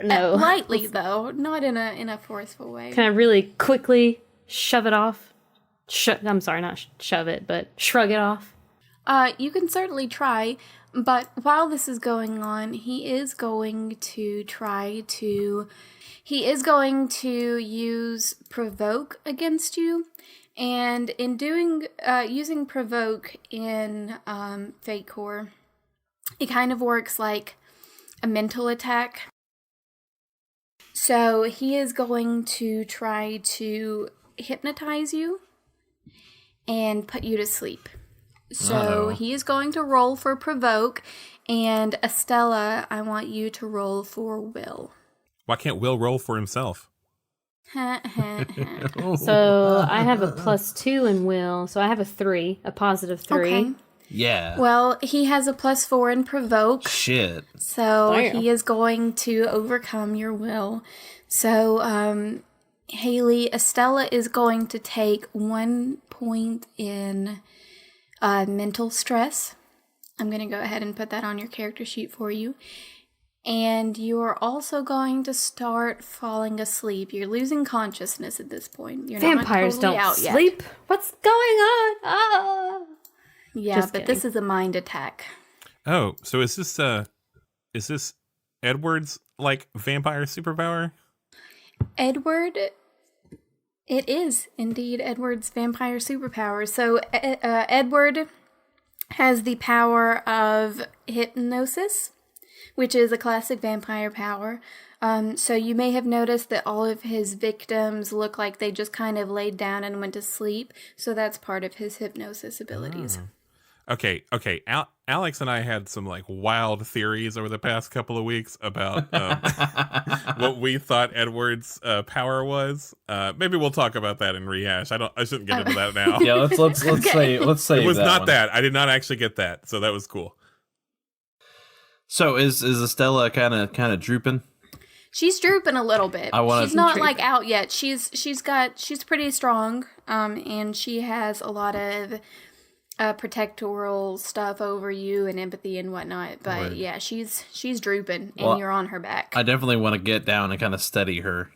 No. Lightly, though. Not in a forceful way. Can I really quickly shove it off? I'm sorry, not shove it, but shrug it off. You can certainly try, but while this is going on, he is going to use provoke against you, And in doing using provoke in Fate Core, it kind of works like a mental attack. So he is going to try to hypnotize you and put you to sleep. So he is going to roll for provoke, and Estella, I want you to roll for will. Why can't Will roll for himself? So I have a +2 in will, so I have a 3, a positive 3. Okay. Yeah. Well, he has a +4 in provoke. Shit. So Damn. he is going to overcome your will. So, Haley, Estella is going to take 1 point in mental stress. I'm going to go ahead and put that on your character sheet for you. And you are also going to start falling asleep. You're losing consciousness at this point. You're Vampires not totally don't out sleep. Yet. What's going on? Ah. Yeah, Just but kidding. this is a mind attack. Oh, so is this Edward's like vampire superpower? Edward, it is indeed Edward's vampire superpower. So Edward has the power of hypnosis, which is a classic vampire power. So you may have noticed that all of his victims look like they just kind of laid down and went to sleep. So that's part of his hypnosis abilities. Okay. Alex and I had some like wild theories over the past couple of weeks about what we thought Edward's power was. Maybe we'll talk about that in rehash. I shouldn't get into that now. Yeah, let's say It was not that. I did not actually get that, so that was cool. So is Estella kind of drooping? She's drooping a little bit. She's not like out yet. She's pretty strong. And she has a lot of protectoral stuff over you and empathy and whatnot. But Right. yeah, she's drooping, and Well, you're on her back. I definitely want to get down and kind of steady her.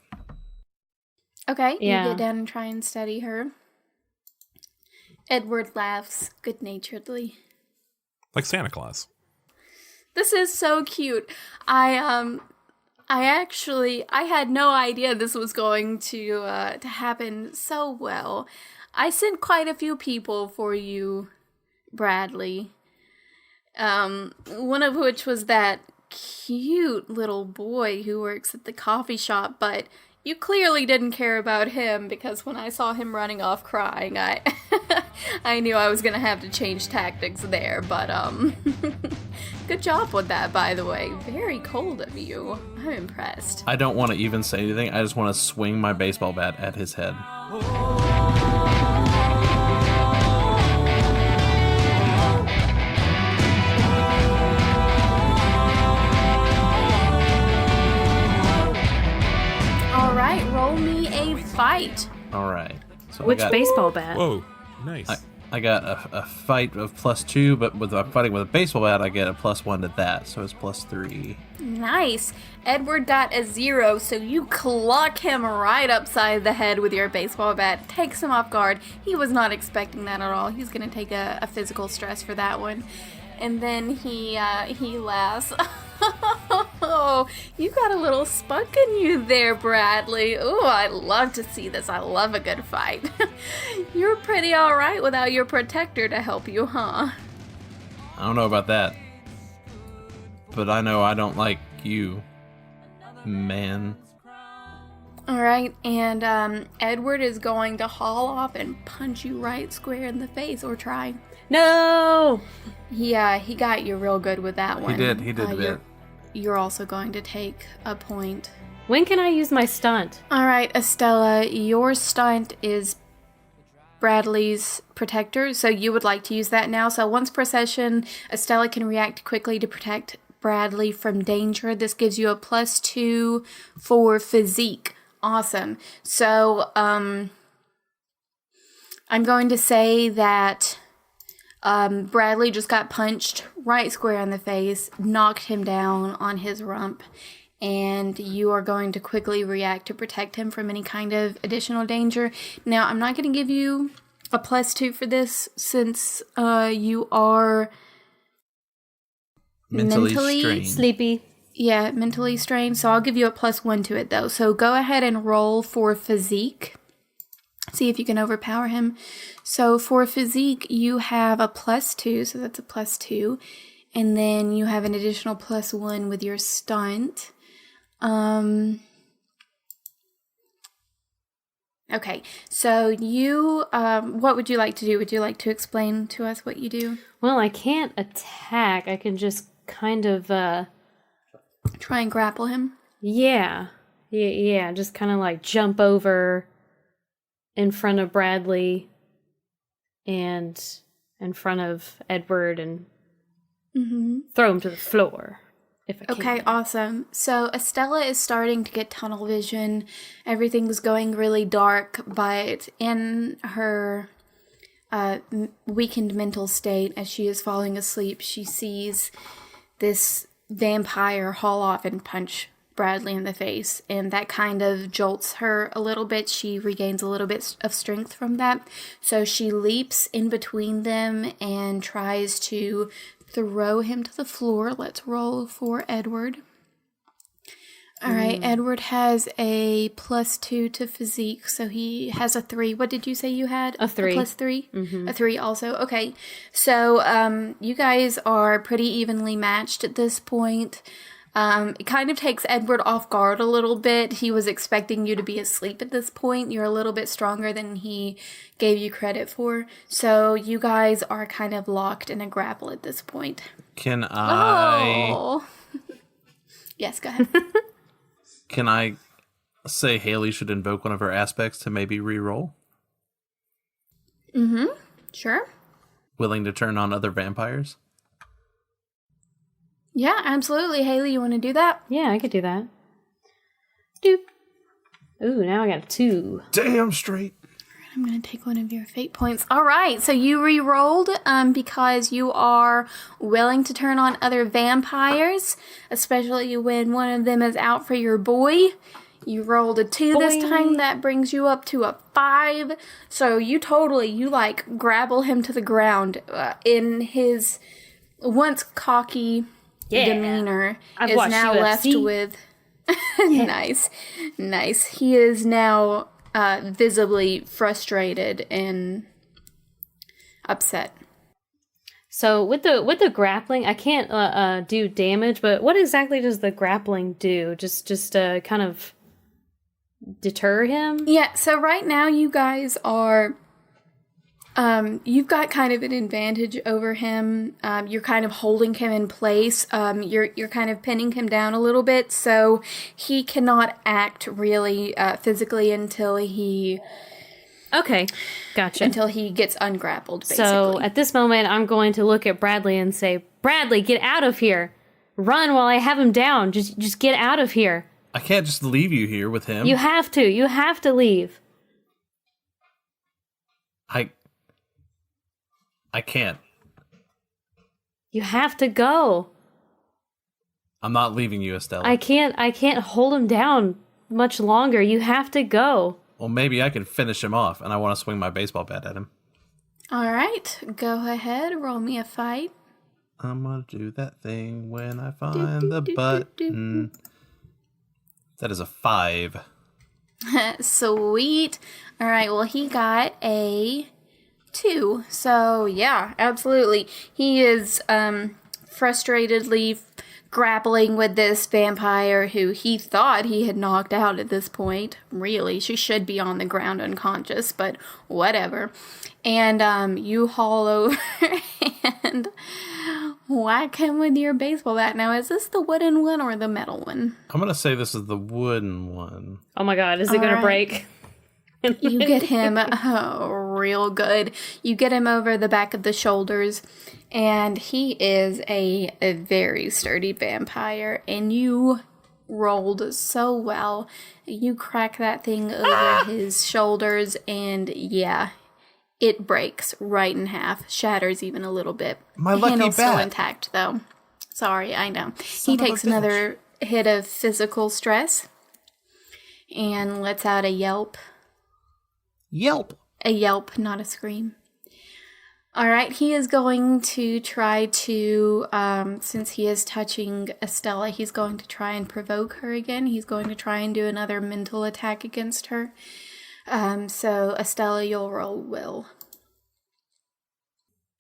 Okay, Yeah. you get down and try and steady her. Edward laughs good-naturedly. Like Santa Claus. This is so cute. I had no idea this was going to happen so well. I sent quite a few people for you, Bradley. One of which was that cute little boy who works at the coffee shop, but you clearly didn't care about him, because when I saw him running off crying, I I knew I was gonna have to change tactics there, but good job with that, by the way. Very cold of you. I'm impressed. I don't want to even say anything. I just want to swing my baseball bat at his head. All right, roll me a fight. All right. So Which baseball bat? Whoa, nice. I got a fight of +2, but with I'm fighting with a baseball bat, I get a +1 to that, so it's +3. Nice. Edward got a 0, so you clock him right upside the head with your baseball bat. Takes him off guard. He was not expecting that at all. He's going to take a physical stress for that one. And then he laughs. Oh, you got a little spunk in you there, Bradley. Oh, I love to see this. I love a good fight. You're pretty all right without your protector to help you, huh? I don't know about that, but I know I don't like you, man. All right, and Edward is going to haul off and punch you right square in the face, or try. No! He got you real good with that one. He did a bit. You're also going to take a point. When can I use my stunt? All right, Estella, your stunt is Bradley's protector, so you would like to use that now. So once per session, Estella can react quickly to protect Bradley from danger. This gives you a +2 for physique. Awesome. So I'm going to say that Bradley just got punched right square in the face, knocked him down on his rump, and you are going to quickly react to protect him from any kind of additional danger. Now, I'm not going to give you a +2 for this, since you are mentally strained. Sleepy. Yeah, mentally strained, so I'll give you a +1 to it, though. So go ahead and roll for physique. See if you can overpower him. So for physique, you have a +2, so that's a +2. And then you have an additional +1 with your stunt. Okay, so you, what would you like to do? Would you like to explain to us what you do? Well, I can't attack. I can just kind of, Try and grapple him? yeah, just kind of like jump over in front of Bradley and in front of Edward and throw him to the floor. If I Okay, can. awesome. So Estella is starting to get tunnel vision. Everything's going really dark, but in her weakened mental state, as she is falling asleep, she sees this vampire haul off and punch Bradley in the face, and that kind of jolts her a little bit. She regains a little bit of strength from that. So she leaps in between them and tries to throw him to the floor. Let's roll for Edward. All right, Edward has a +2 to physique, so he has a 3. What did you say you had? A 3. A +3? A 3 also. Okay, so you guys are pretty evenly matched at this point. It kind of takes Edward off guard a little bit. He was expecting you to be asleep at this point. You're a little bit stronger than he gave you credit for. So you guys are kind of locked in a grapple at this point. Can I... Oh. Yes, go ahead. Can I say Haley should invoke one of her aspects to maybe re-roll? Sure. Willing to turn on other vampires? Yeah, absolutely. Haley, you want to do that? Yeah, I could do that. Doop. Ooh, now I got a 2. Damn straight. I'm going to take one of your fate points. All right, so you re-rolled because you are willing to turn on other vampires, especially when one of them is out for your boy. You rolled a 2 this time. That brings you up to a 5. So you like grapple him to the ground in his once cocky demeanor I've is watched now UFC. left with... Nice. He is now visibly frustrated and upset. So with the grappling, I can't do damage, but what exactly does the grappling do? Just kind of deter him? Yeah, so right now you guys are you've got kind of an advantage over him. You're kind of holding him in place. You're kind of pinning him down a little bit, so he cannot act really physically until he Okay, gotcha. until he gets ungrappled, basically. So at this moment, I'm going to look at Bradley and say, Bradley, get out of here. Run while I have him down. Just get out of here. I can't just leave you here with him. You have to. You have to leave. I can't. You have to go. I'm not leaving you, Estella. I can't hold him down much longer. You have to go. Well, maybe I can finish him off, and I want to swing my baseball bat at him. All right, go ahead, roll me a fight. I'm gonna do that thing when I find the button. That is a 5. Sweet. All right, well, he got a 2. So, yeah, absolutely. He is frustratedly grappling with this vampire who he thought he had knocked out at this point. Really, she should be on the ground unconscious, but whatever. And you haul over and whack him with your baseball bat. Now, is this the wooden one or the metal one? I'm gonna say this is the wooden one. Oh my god, is it going to break? You get him real good. You get him over the back of the shoulders, and he is a very sturdy vampire, and you rolled so well. You crack that thing over his shoulders, and yeah, it breaks right in half, shatters even a little bit. My lucky Handle's still bat. intact, though. Sorry, I know. Son He of a takes bitch. another hit of physical stress and lets out a yelp. Yelp. A yelp, not a scream. All right, he is going to try to, since he is touching Estella, he's going to try and provoke her again. He's going to try and do another mental attack against her. So Estella, you'll roll will.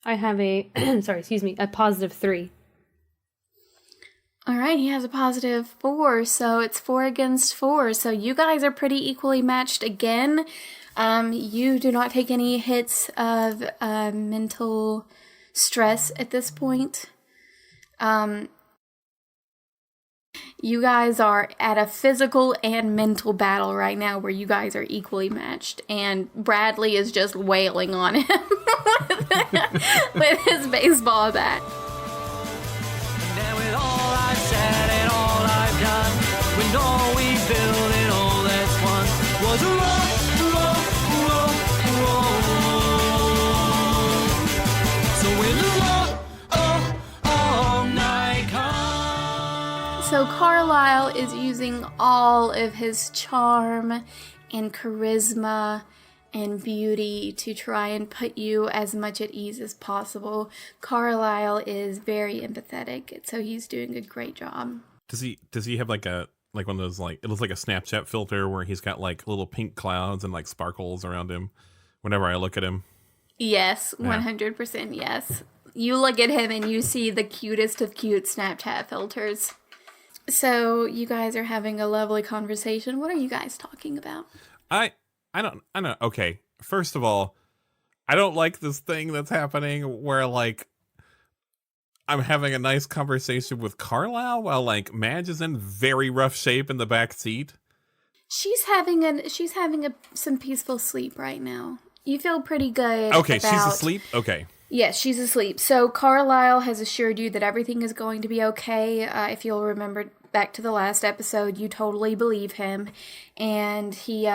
I have a, a +3. All right, he has a +4, so it's 4 against 4. So you guys are pretty equally matched again. You do not take any hits of mental stress at this point. You guys are at a physical and mental battle right now where you guys are equally matched, and Bradley is just wailing on him with his baseball bat. And with all I've said and all I've done, when all we built and all that's won was a so when the all night comes. So Carlisle is using all of his charm and charisma and beauty to try and put you as much at ease as possible. Carlisle is very empathetic, so he's doing a great job. Does he have like one of those, like, it looks like a Snapchat filter where he's got like little pink clouds and like sparkles around him whenever I look at him? Yes, 100% yes. You look at him and you see the cutest of cute Snapchat filters. So you guys are having a lovely conversation. What are you guys talking about? I don't. Okay, first of all, I don't like this thing that's happening where, like, I'm having a nice conversation with Carlisle while, like, Madge is in very rough shape in the back seat. She's having some peaceful sleep right now. You feel pretty good. Okay, she's asleep? Okay. Yes, she's asleep. So Carlisle has assured you that everything is going to be okay. If you'll remember back to the last episode, you totally believe him. And he,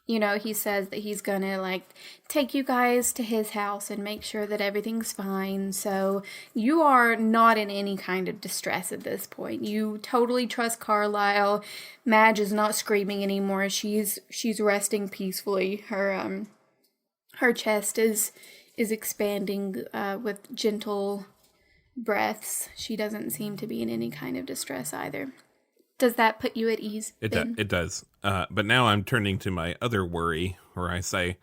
he says that he's gonna, like, take you guys to his house and make sure that everything's fine. So you are not in any kind of distress at this point. You totally trust Carlisle. Madge is not screaming anymore. She's resting peacefully. Her chest is expanding with gentle breaths. She doesn't seem to be in any kind of distress either. Does that put you at ease? It does. But now I'm turning to my other worry, where I say,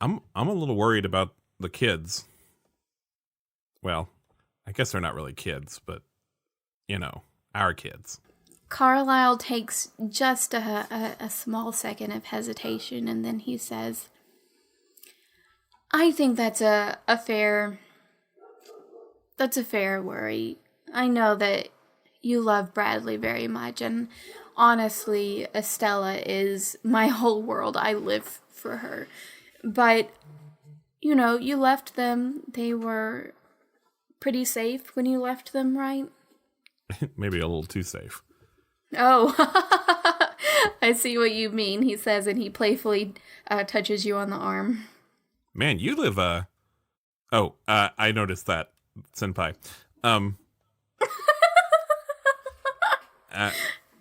I'm a little worried about the kids. Well, I guess they're not really kids, but, our kids. Carlisle takes just a small second of hesitation, and then he says, I think that's a fair worry. I know that you love Bradley very much, and honestly, Estella is my whole world. I live for her. But, you left them. They were pretty safe when you left them, right? Maybe a little too safe. Oh, I see what you mean, he says, and he playfully touches you on the arm. Man, you live, I noticed that, senpai.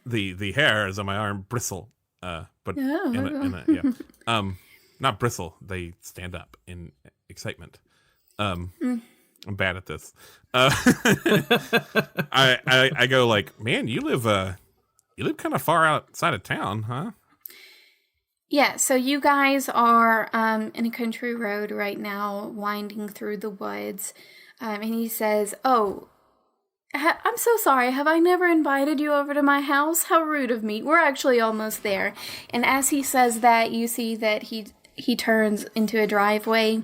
The hairs on my arm bristle, but not bristle. They stand up in excitement. I'm bad at this. I go like, man, you live kind of far outside of town, huh? Yeah, so you guys are in a country road right now, winding through the woods, and he says, "Oh, I'm so sorry. Have I never invited you over to my house? How rude of me. We're actually almost there." And as he says that, you see that he turns into a driveway,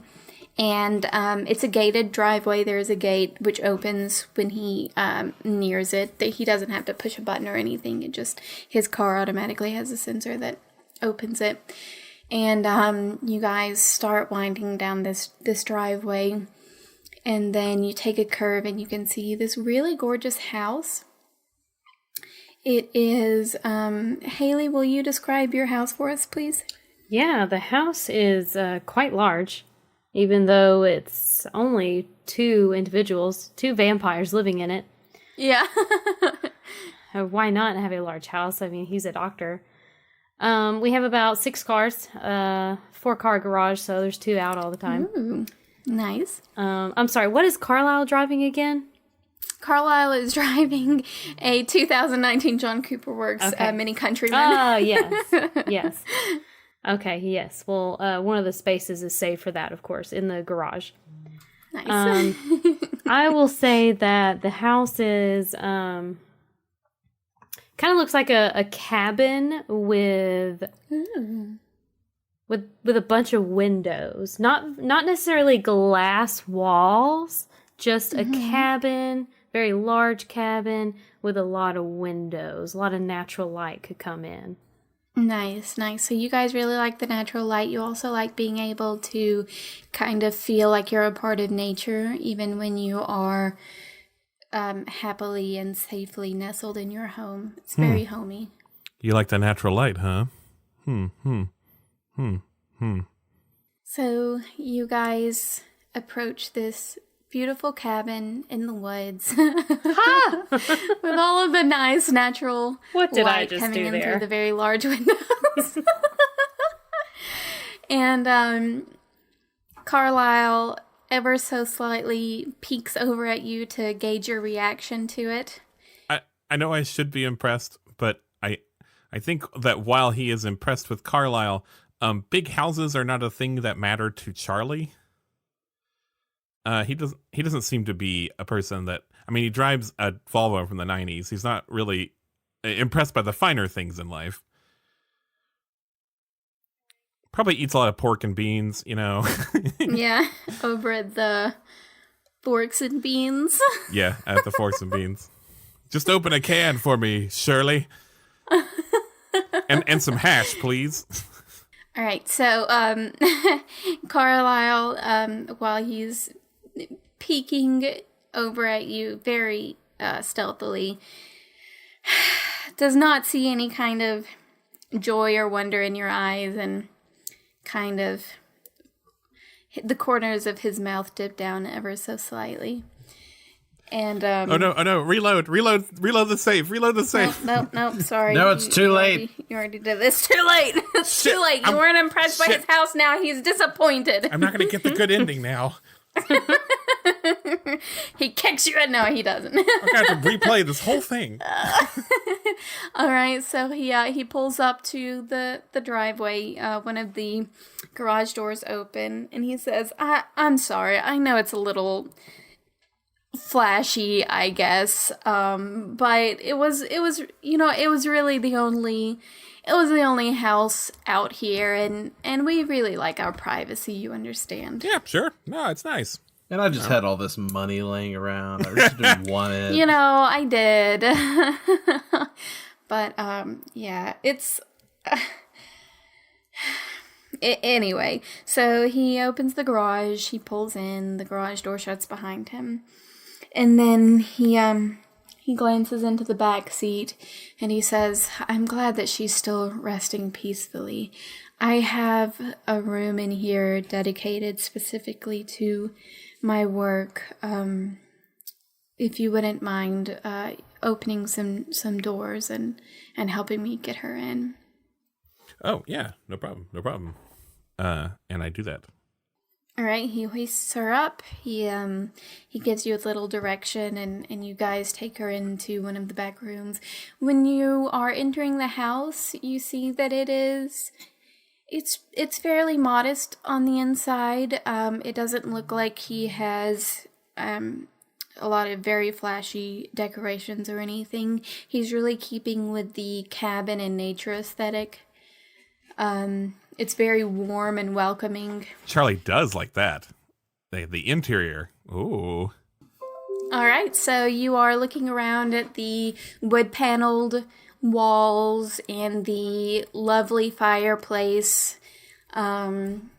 and it's a gated driveway. There's a gate which opens when he nears it. He doesn't have to push a button or anything. His car automatically has a sensor that opens it. And you guys start winding down this driveway. And then you take a curve and you can see this really gorgeous house. It is, Haley, will you describe your house for us, please? Yeah, the house is quite large, even though it's only 2 individuals, 2 vampires living in it. Yeah. Why not have a large house? I mean, he's a doctor. We have about 6 cars, 4-car garage, so there's 2 out all the time. Ooh. Nice. I'm sorry, what is Carlisle driving again? Carlisle is driving a 2019 John Cooper Works Mini Countryman. Oh, yes. Yes. Okay, yes. Well, one of the spaces is saved for that, of course, in the garage. Nice. I will say that the house is kind of looks like a cabin with a bunch of windows. Not necessarily glass walls, just a cabin, very large cabin with a lot of windows. A lot of natural light could come in. Nice. So you guys really like the natural light. You also like being able to kind of feel like you're a part of nature, even when you are happily and safely nestled in your home. It's very homey. You like the natural light, huh? So you guys approach this beautiful cabin in the woods with all of the nice natural What did I light just coming do in there? through the very large windows. And Carlisle ever so slightly peeks over at you to gauge your reaction to it. I know I should be impressed, but I think that while he is impressed with Carlisle, big houses are not a thing that matter to Charlie. He doesn't seem to be a person that, I mean, he drives a Volvo from the 90s. He's not really impressed by the finer things in life. Probably eats a lot of pork and beans, you know. Yeah, over at the Forks and Beans. Yeah, at the Forks and Beans. Just open a can for me, Shirley. And some hash, please. All right, so Carlisle, while he's peeking over at you very stealthily, does not see any kind of joy or wonder in your eyes, and kind of the corners of his mouth dip down ever so slightly. And Oh no, reload the safe. Nope, sorry. No, it's too late. You already did this. Too late. It's Shit, too late. You weren't impressed by his house. Now he's disappointed. I'm not going to get the good ending now. He kicks you in. No, he doesn't. I'm going to have to replay this whole thing. All right, so he pulls up to the driveway. One of the garage doors open, and he says, "I'm sorry. I know it's a little flashy, I guess, but it was really the only house out here, and we really like our privacy. You understand?" Yeah, sure. No, it's nice. And I just had all this money laying around. I just didn't want it. You know, I did. But, yeah, it's... Anyway, so he opens the garage, he pulls in, the garage door shuts behind him, and then he glances into the back seat, and he says, "I'm glad that she's still resting peacefully. I have a room in here dedicated specifically to my work. If you wouldn't mind opening some doors and helping me get her in." Oh, yeah, no problem. And I do that. All right, he hoists her up. He gives you a little direction, and you guys take her into one of the back rooms. When you are entering the house, you see that it's fairly modest on the inside. It doesn't look like he has a lot of very flashy decorations or anything. He's really keeping with the cabin and nature aesthetic. It's very warm and welcoming. Charlie does like that. The interior. Ooh. All right, so you are looking around at the wood-paneled walls and the lovely fireplace, and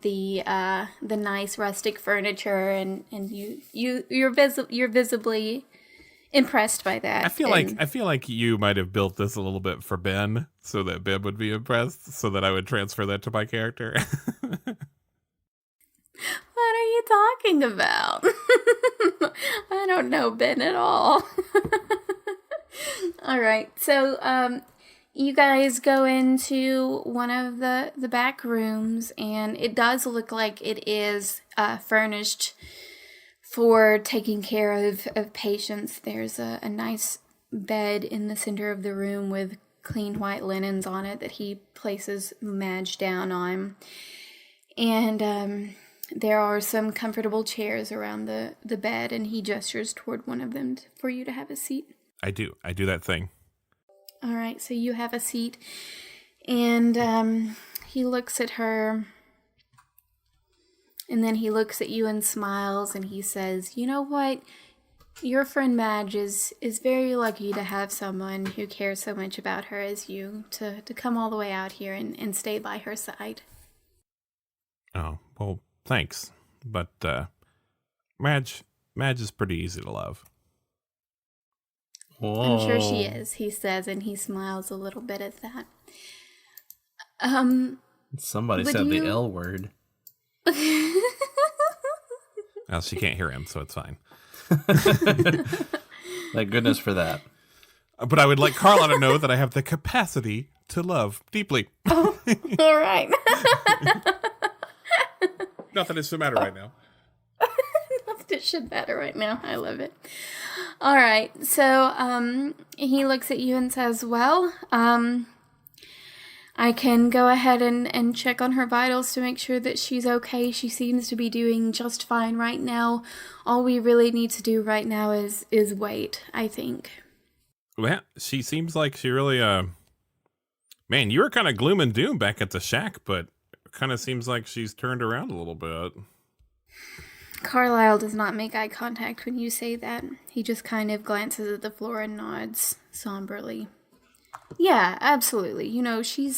the nice rustic furniture, and you're visibly impressed by that. I feel like you might have built this a little bit for Ben, so that Ben would be impressed, so that I would transfer that to my character. What are you talking about? I don't know Ben at all. All right, so you guys go into one of the back rooms, and it does look like it is furnished for taking care of patients. There's a nice bed in the center of the room with clean white linens on it that he places Madge down on. And there are some comfortable chairs around the bed, and he gestures toward one of them for you to have a seat. I do that thing. All right, so you have a seat, and he looks at her, and then he looks at you and smiles, and he says, "You know what? Your friend Madge is very lucky to have someone who cares so much about her as you, to come all the way out here and stay by her side." Oh, well, thanks. But Madge is pretty easy to love. Whoa. I'm sure she is, he says, and he smiles a little bit at that. Somebody Would said you- the L word. Well, she can't hear him, so it's fine. Thank goodness for that. But I would like Carlisle to know that I have the capacity to love deeply. All right. Not that it's the matter right now. It should matter right now. I love it. All right. So he looks at you and says, "Well, I can go ahead and check on her vitals to make sure that she's okay. She seems to be doing just fine right now. All we really need to do right now is wait, I think." Well, she seems like she really, man, you were kind of gloom and doom back at the shack, but it kind of seems like she's turned around a little bit. Carlisle does not make eye contact when you say that. He just kind of glances at the floor and nods somberly. "Yeah, absolutely. You know, she's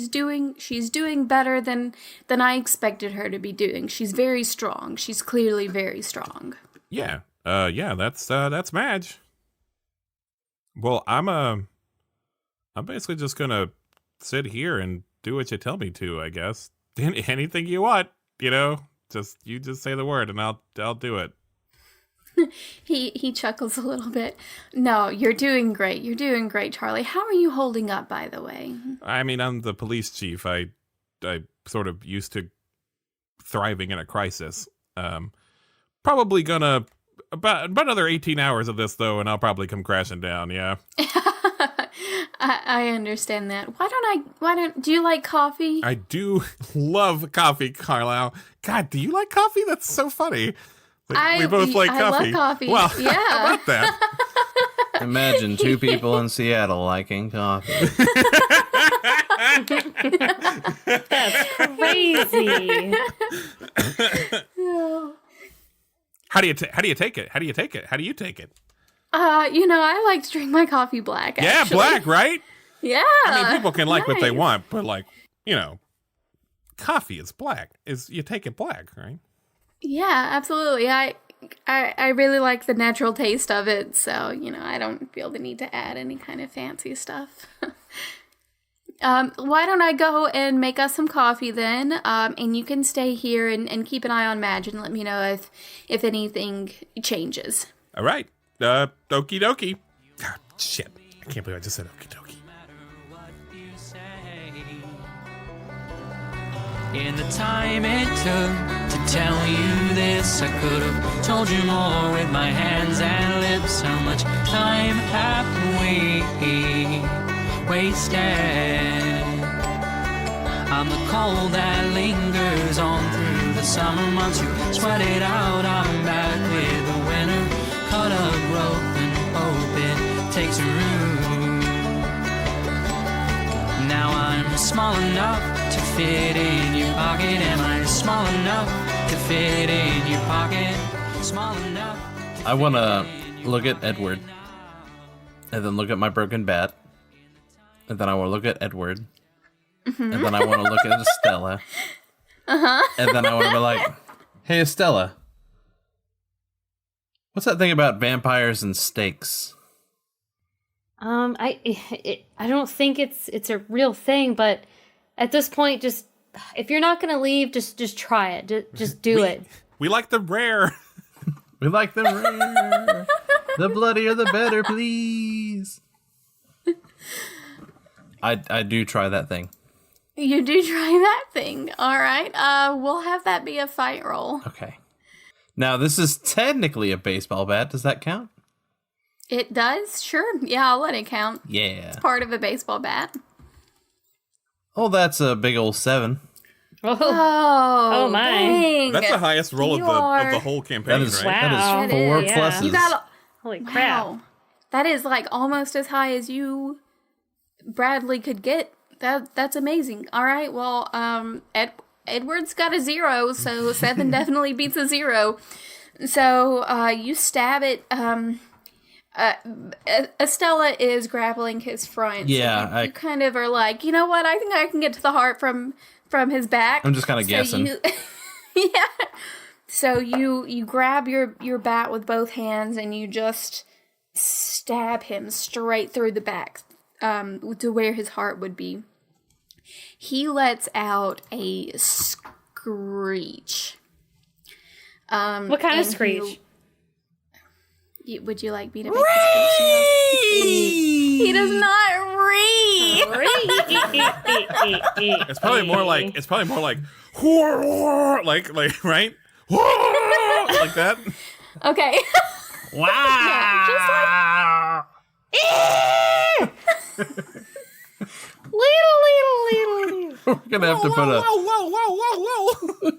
doing better than I expected her to be doing. She's very strong. She's clearly very strong." Yeah, that's Madge. Well, I'm basically just gonna sit here and do what you tell me to, I guess. Anything you want, you know. You just say the word and I'll do it. He chuckles a little bit. "No, you're doing great. You're doing great, Charlie. How are you holding up, by the way?" I mean, I'm the police chief. I sort of used to thriving in a crisis. Probably gonna about another 18 hours of this though, and I'll probably come crashing down. Yeah. I understand that. Do you like coffee? I do love coffee, Carlisle. God, do you like coffee? That's so funny. Like, we both like I coffee. love coffee. Well, Yeah. how about that? Imagine two people in Seattle liking coffee. Crazy. How do you take it? How do you take it? I like to drink my coffee black, Yeah, actually. black, right? Yeah. I mean, people can like what they nice. want, but like, coffee is black. You take it black, right? Yeah, absolutely. I really like the natural taste of it, so, I don't feel the need to add any kind of fancy stuff. Why don't I go and make us some coffee then, and you can stay here and keep an eye on Madge and let me know if anything changes. All right. Okie dokie. Ah, shit. I can't believe I just said okie dokie. In the time it took to tell you this, I could have told you more with my hands and lips. How much time have we wasted? I'm the cold that lingers on through the summer months. You sweat it out, I'm back with the winter. Cut a rope and hope it takes root. Now I'm small enough to fit in your pocket. Am I small enough to fit in your pocket? Small enough. I want to look at Edward, and then look at my broken bat, and then I want to look at Edward, and then I want to look at Estella, and then I want to be like, "Hey, Estella, what's that thing about vampires and steaks?" I don't think it's a real thing, but at this point, just if you're not gonna leave, just try it. Just do it. We like the rare. We like the rare. The bloodier the better, please. I do try that thing. You do try that thing. All right. We'll have that be a fight roll. Okay. Now, this is technically a baseball bat. Does that count? It does? Sure. Yeah, I'll let it count. Yeah. It's part of a baseball bat. Oh, that's a big old 7. Oh my. Dang. That's the highest roll of You the are- whole campaign, That is, right? Wow. that is 4 Yeah. pluses. You got Holy crap. Wow. That is like almost as high as you, Bradley, could get. That's amazing. All right. Well, Edward's got a 0, so 7 definitely beats a 0. So you stab it. Estella is grappling his front. Yeah, So you kind of are like, you know what? I think I can get to the heart from his back. I'm just kind of guessing. Yeah. So you grab your bat with both hands and you just stab him straight through the back, to where his heart would be. He lets out a screech. What kind of screech? Would you like me to make the screech? He does not read. It's probably more like like right? Like that. Okay. Wow! We're gonna have to put a. Whoa.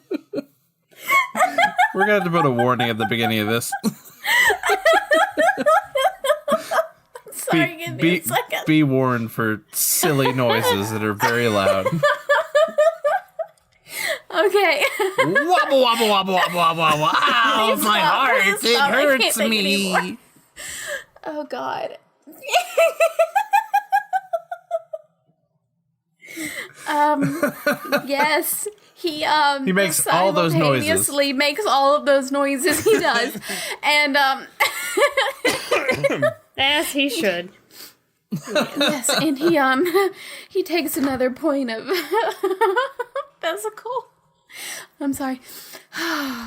We're gonna have to put a warning at the beginning of this. Sorry, give me a second. Be warned for silly noises that are very loud. Okay. Wobble, wobble, wobble, wobble, wobble, wobble. Ow, Please my stop. heart, Please it stop. I can't hurts take me. anymore. Oh, God. Yes, he makes all those noises. simultaneously makes all of those noises. He does, and As he should. yes, and he takes another point of physical. I'm sorry.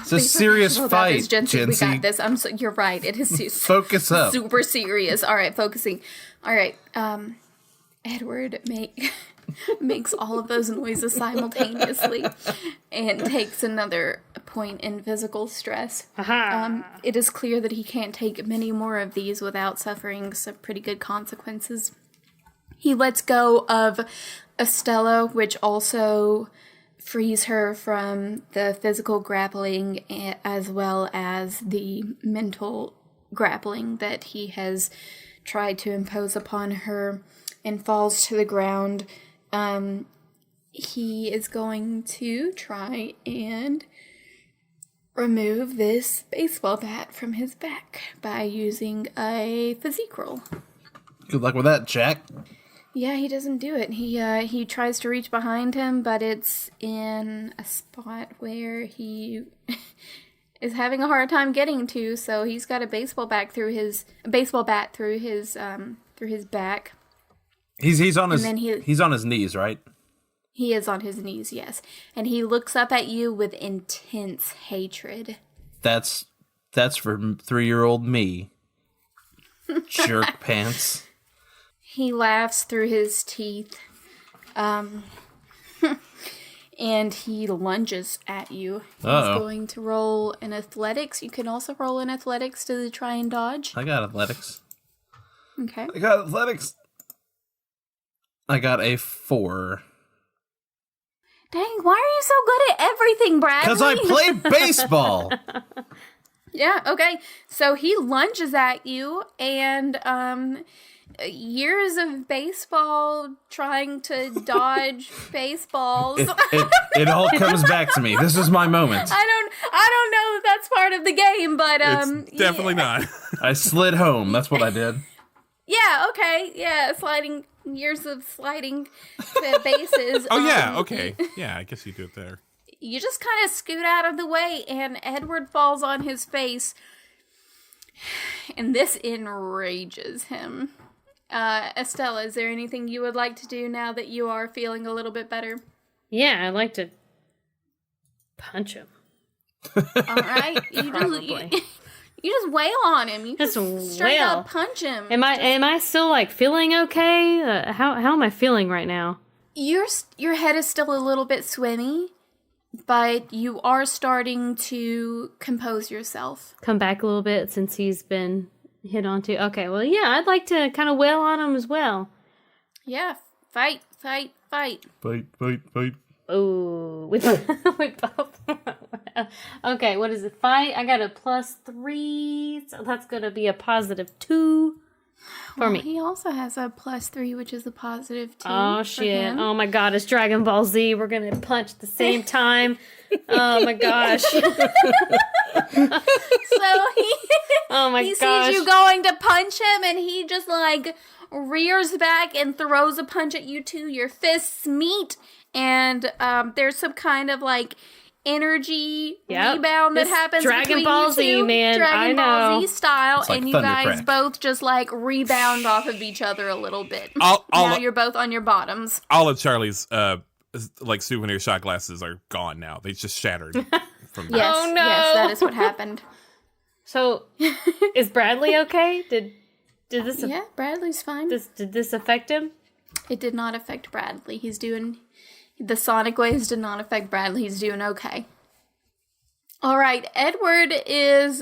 It's a serious fight, We got Jency. this. You're right. It is Focus up. super serious. All right, focusing. All right, Edward makes all of those noises simultaneously and takes another point in physical stress. It is clear that he can't take many more of these without suffering some pretty good consequences. He lets go of Estella, which also frees her from the physical grappling as well as the mental grappling that he has tried to impose upon her, and falls to the ground. He is going to try and remove this baseball bat from his back by using a physique roll. Good luck with that, Jack. Yeah, he doesn't do it. He tries to reach behind him, but it's in a spot where he is having a hard time getting to. So he's got a baseball bat through his back. He's on his And then he's on his knees, right? He is on his knees, yes, and he looks up at you with intense hatred. That's for 3-year-old me. Jerk pants. He laughs through his teeth, and he lunges at you. He's going to roll in athletics. You can also roll in athletics to try and dodge. I got athletics. Okay. I got athletics. I got a 4. Dang, why are you so good at everything, Bradley? Because I play baseball. Yeah, okay. So he lunges at you, and years of baseball trying to dodge baseballs. It all comes back to me. This is my moment. I don't know if that's part of the game, but It's definitely not. I slid home. That's what I did. Yeah, okay. Yeah, years of sliding the bases. Oh yeah, okay. Yeah, I guess you do it there. You just kind of scoot out of the way, and Edward falls on his face, and this enrages him. Estella, is there anything you would like to do now that you are feeling a little bit better? Yeah, I'd like to punch him. All right. You just wail on him. You just straight wail. up punch him. Am I still like feeling okay? How am I feeling right now? Your head is still a little bit swimmy, but you are starting to compose yourself. Come back a little bit since he's been hit on too. Okay, well, yeah, I'd like to kind of wail on him as well. Yeah, fight. Fight. Oh, with both. Okay, what is it? Fight. I got a +3, so that's gonna be a +2 for me. He also has a +3, which is a +2. Oh for shit! him. Oh my god! It's Dragon Ball Z. We're gonna punch at the same time. Oh my gosh! So he, Oh my he gosh! sees you going to punch him, and he just like rears back and throws a punch at you too. Your fists meet, and there's some kind of like energy rebound that This happens Dragon between Ball you Z, two, man. Dragon I Ball know. Z style, It's like and you guys Thundercrack. both just like rebound off of each other a little bit. All now of- you're both on your bottoms. All of Charlie's like souvenir shot glasses are gone now. They just shattered from Yes, Oh, no. yes, that is what happened. So, is Bradley okay? Did this Yeah, Bradley's fine. did this affect him? It did not affect Bradley. He's doing... The sonic waves did not affect Bradley. He's doing okay. All right, Edward is...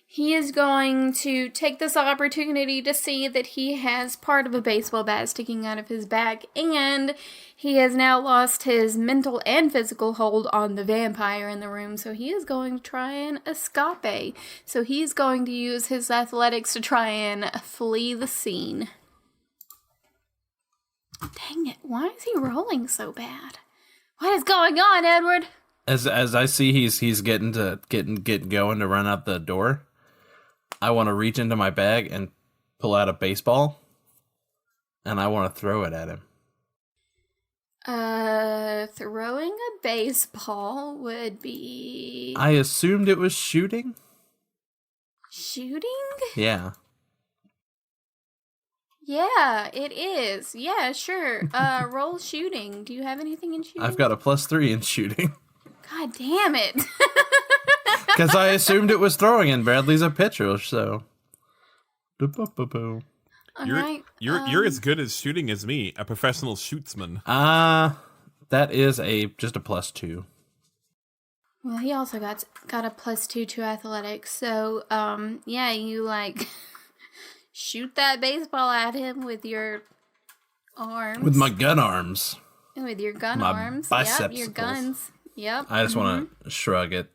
He is going to take this opportunity to see that he has part of a baseball bat sticking out of his back, and he has now lost his mental and physical hold on the vampire in the room, so he is going to try and escape. So he's going to use his athletics to try and flee the scene. Dang it, why is he rolling so bad? What is going on, Edward? As I see he's getting going to run out the door, I want to reach into my bag and pull out a baseball, and I want to throw it at him. Throwing a baseball would be... I assumed it was shooting. Shooting? Yeah. Yeah, it is. Yeah, sure. Roll shooting. Do you have anything in shooting? I've got a +3 in shooting. God damn it. Because I assumed it was throwing, and Bradley's a pitcher, so... All right. You're as good at shooting as me, a professional shootsman. That is just a +2. Well, he also got a +2 to athletics, so, yeah, you, like, shoot that baseball at him with your arms. With my gun arms. With your gun my arms. Yep, your bicepsicles. guns. Yep. I just want to shrug at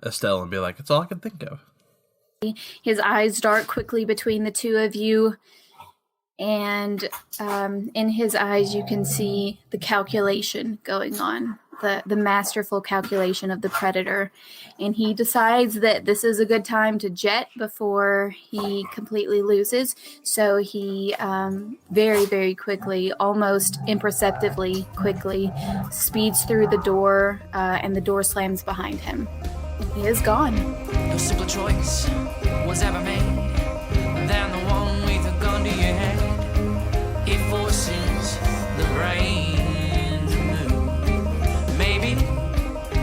Estelle and be like, it's all I can think of. His eyes dart quickly between the two of you, and in his eyes you can see the calculation going on, the masterful calculation of the predator, and he decides that this is a good time to jet before he completely loses, so he very, very quickly, almost imperceptibly quickly, speeds through the door, and the door slams behind him. He is gone. No simpler choice was ever made than the one with a gun to your head. It forces the brain to move, maybe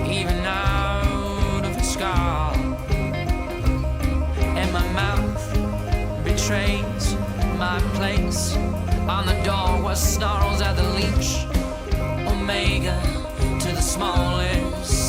even out of the skull. And my mouth betrays my place on the door where snarls at the leech. Omega to the smallest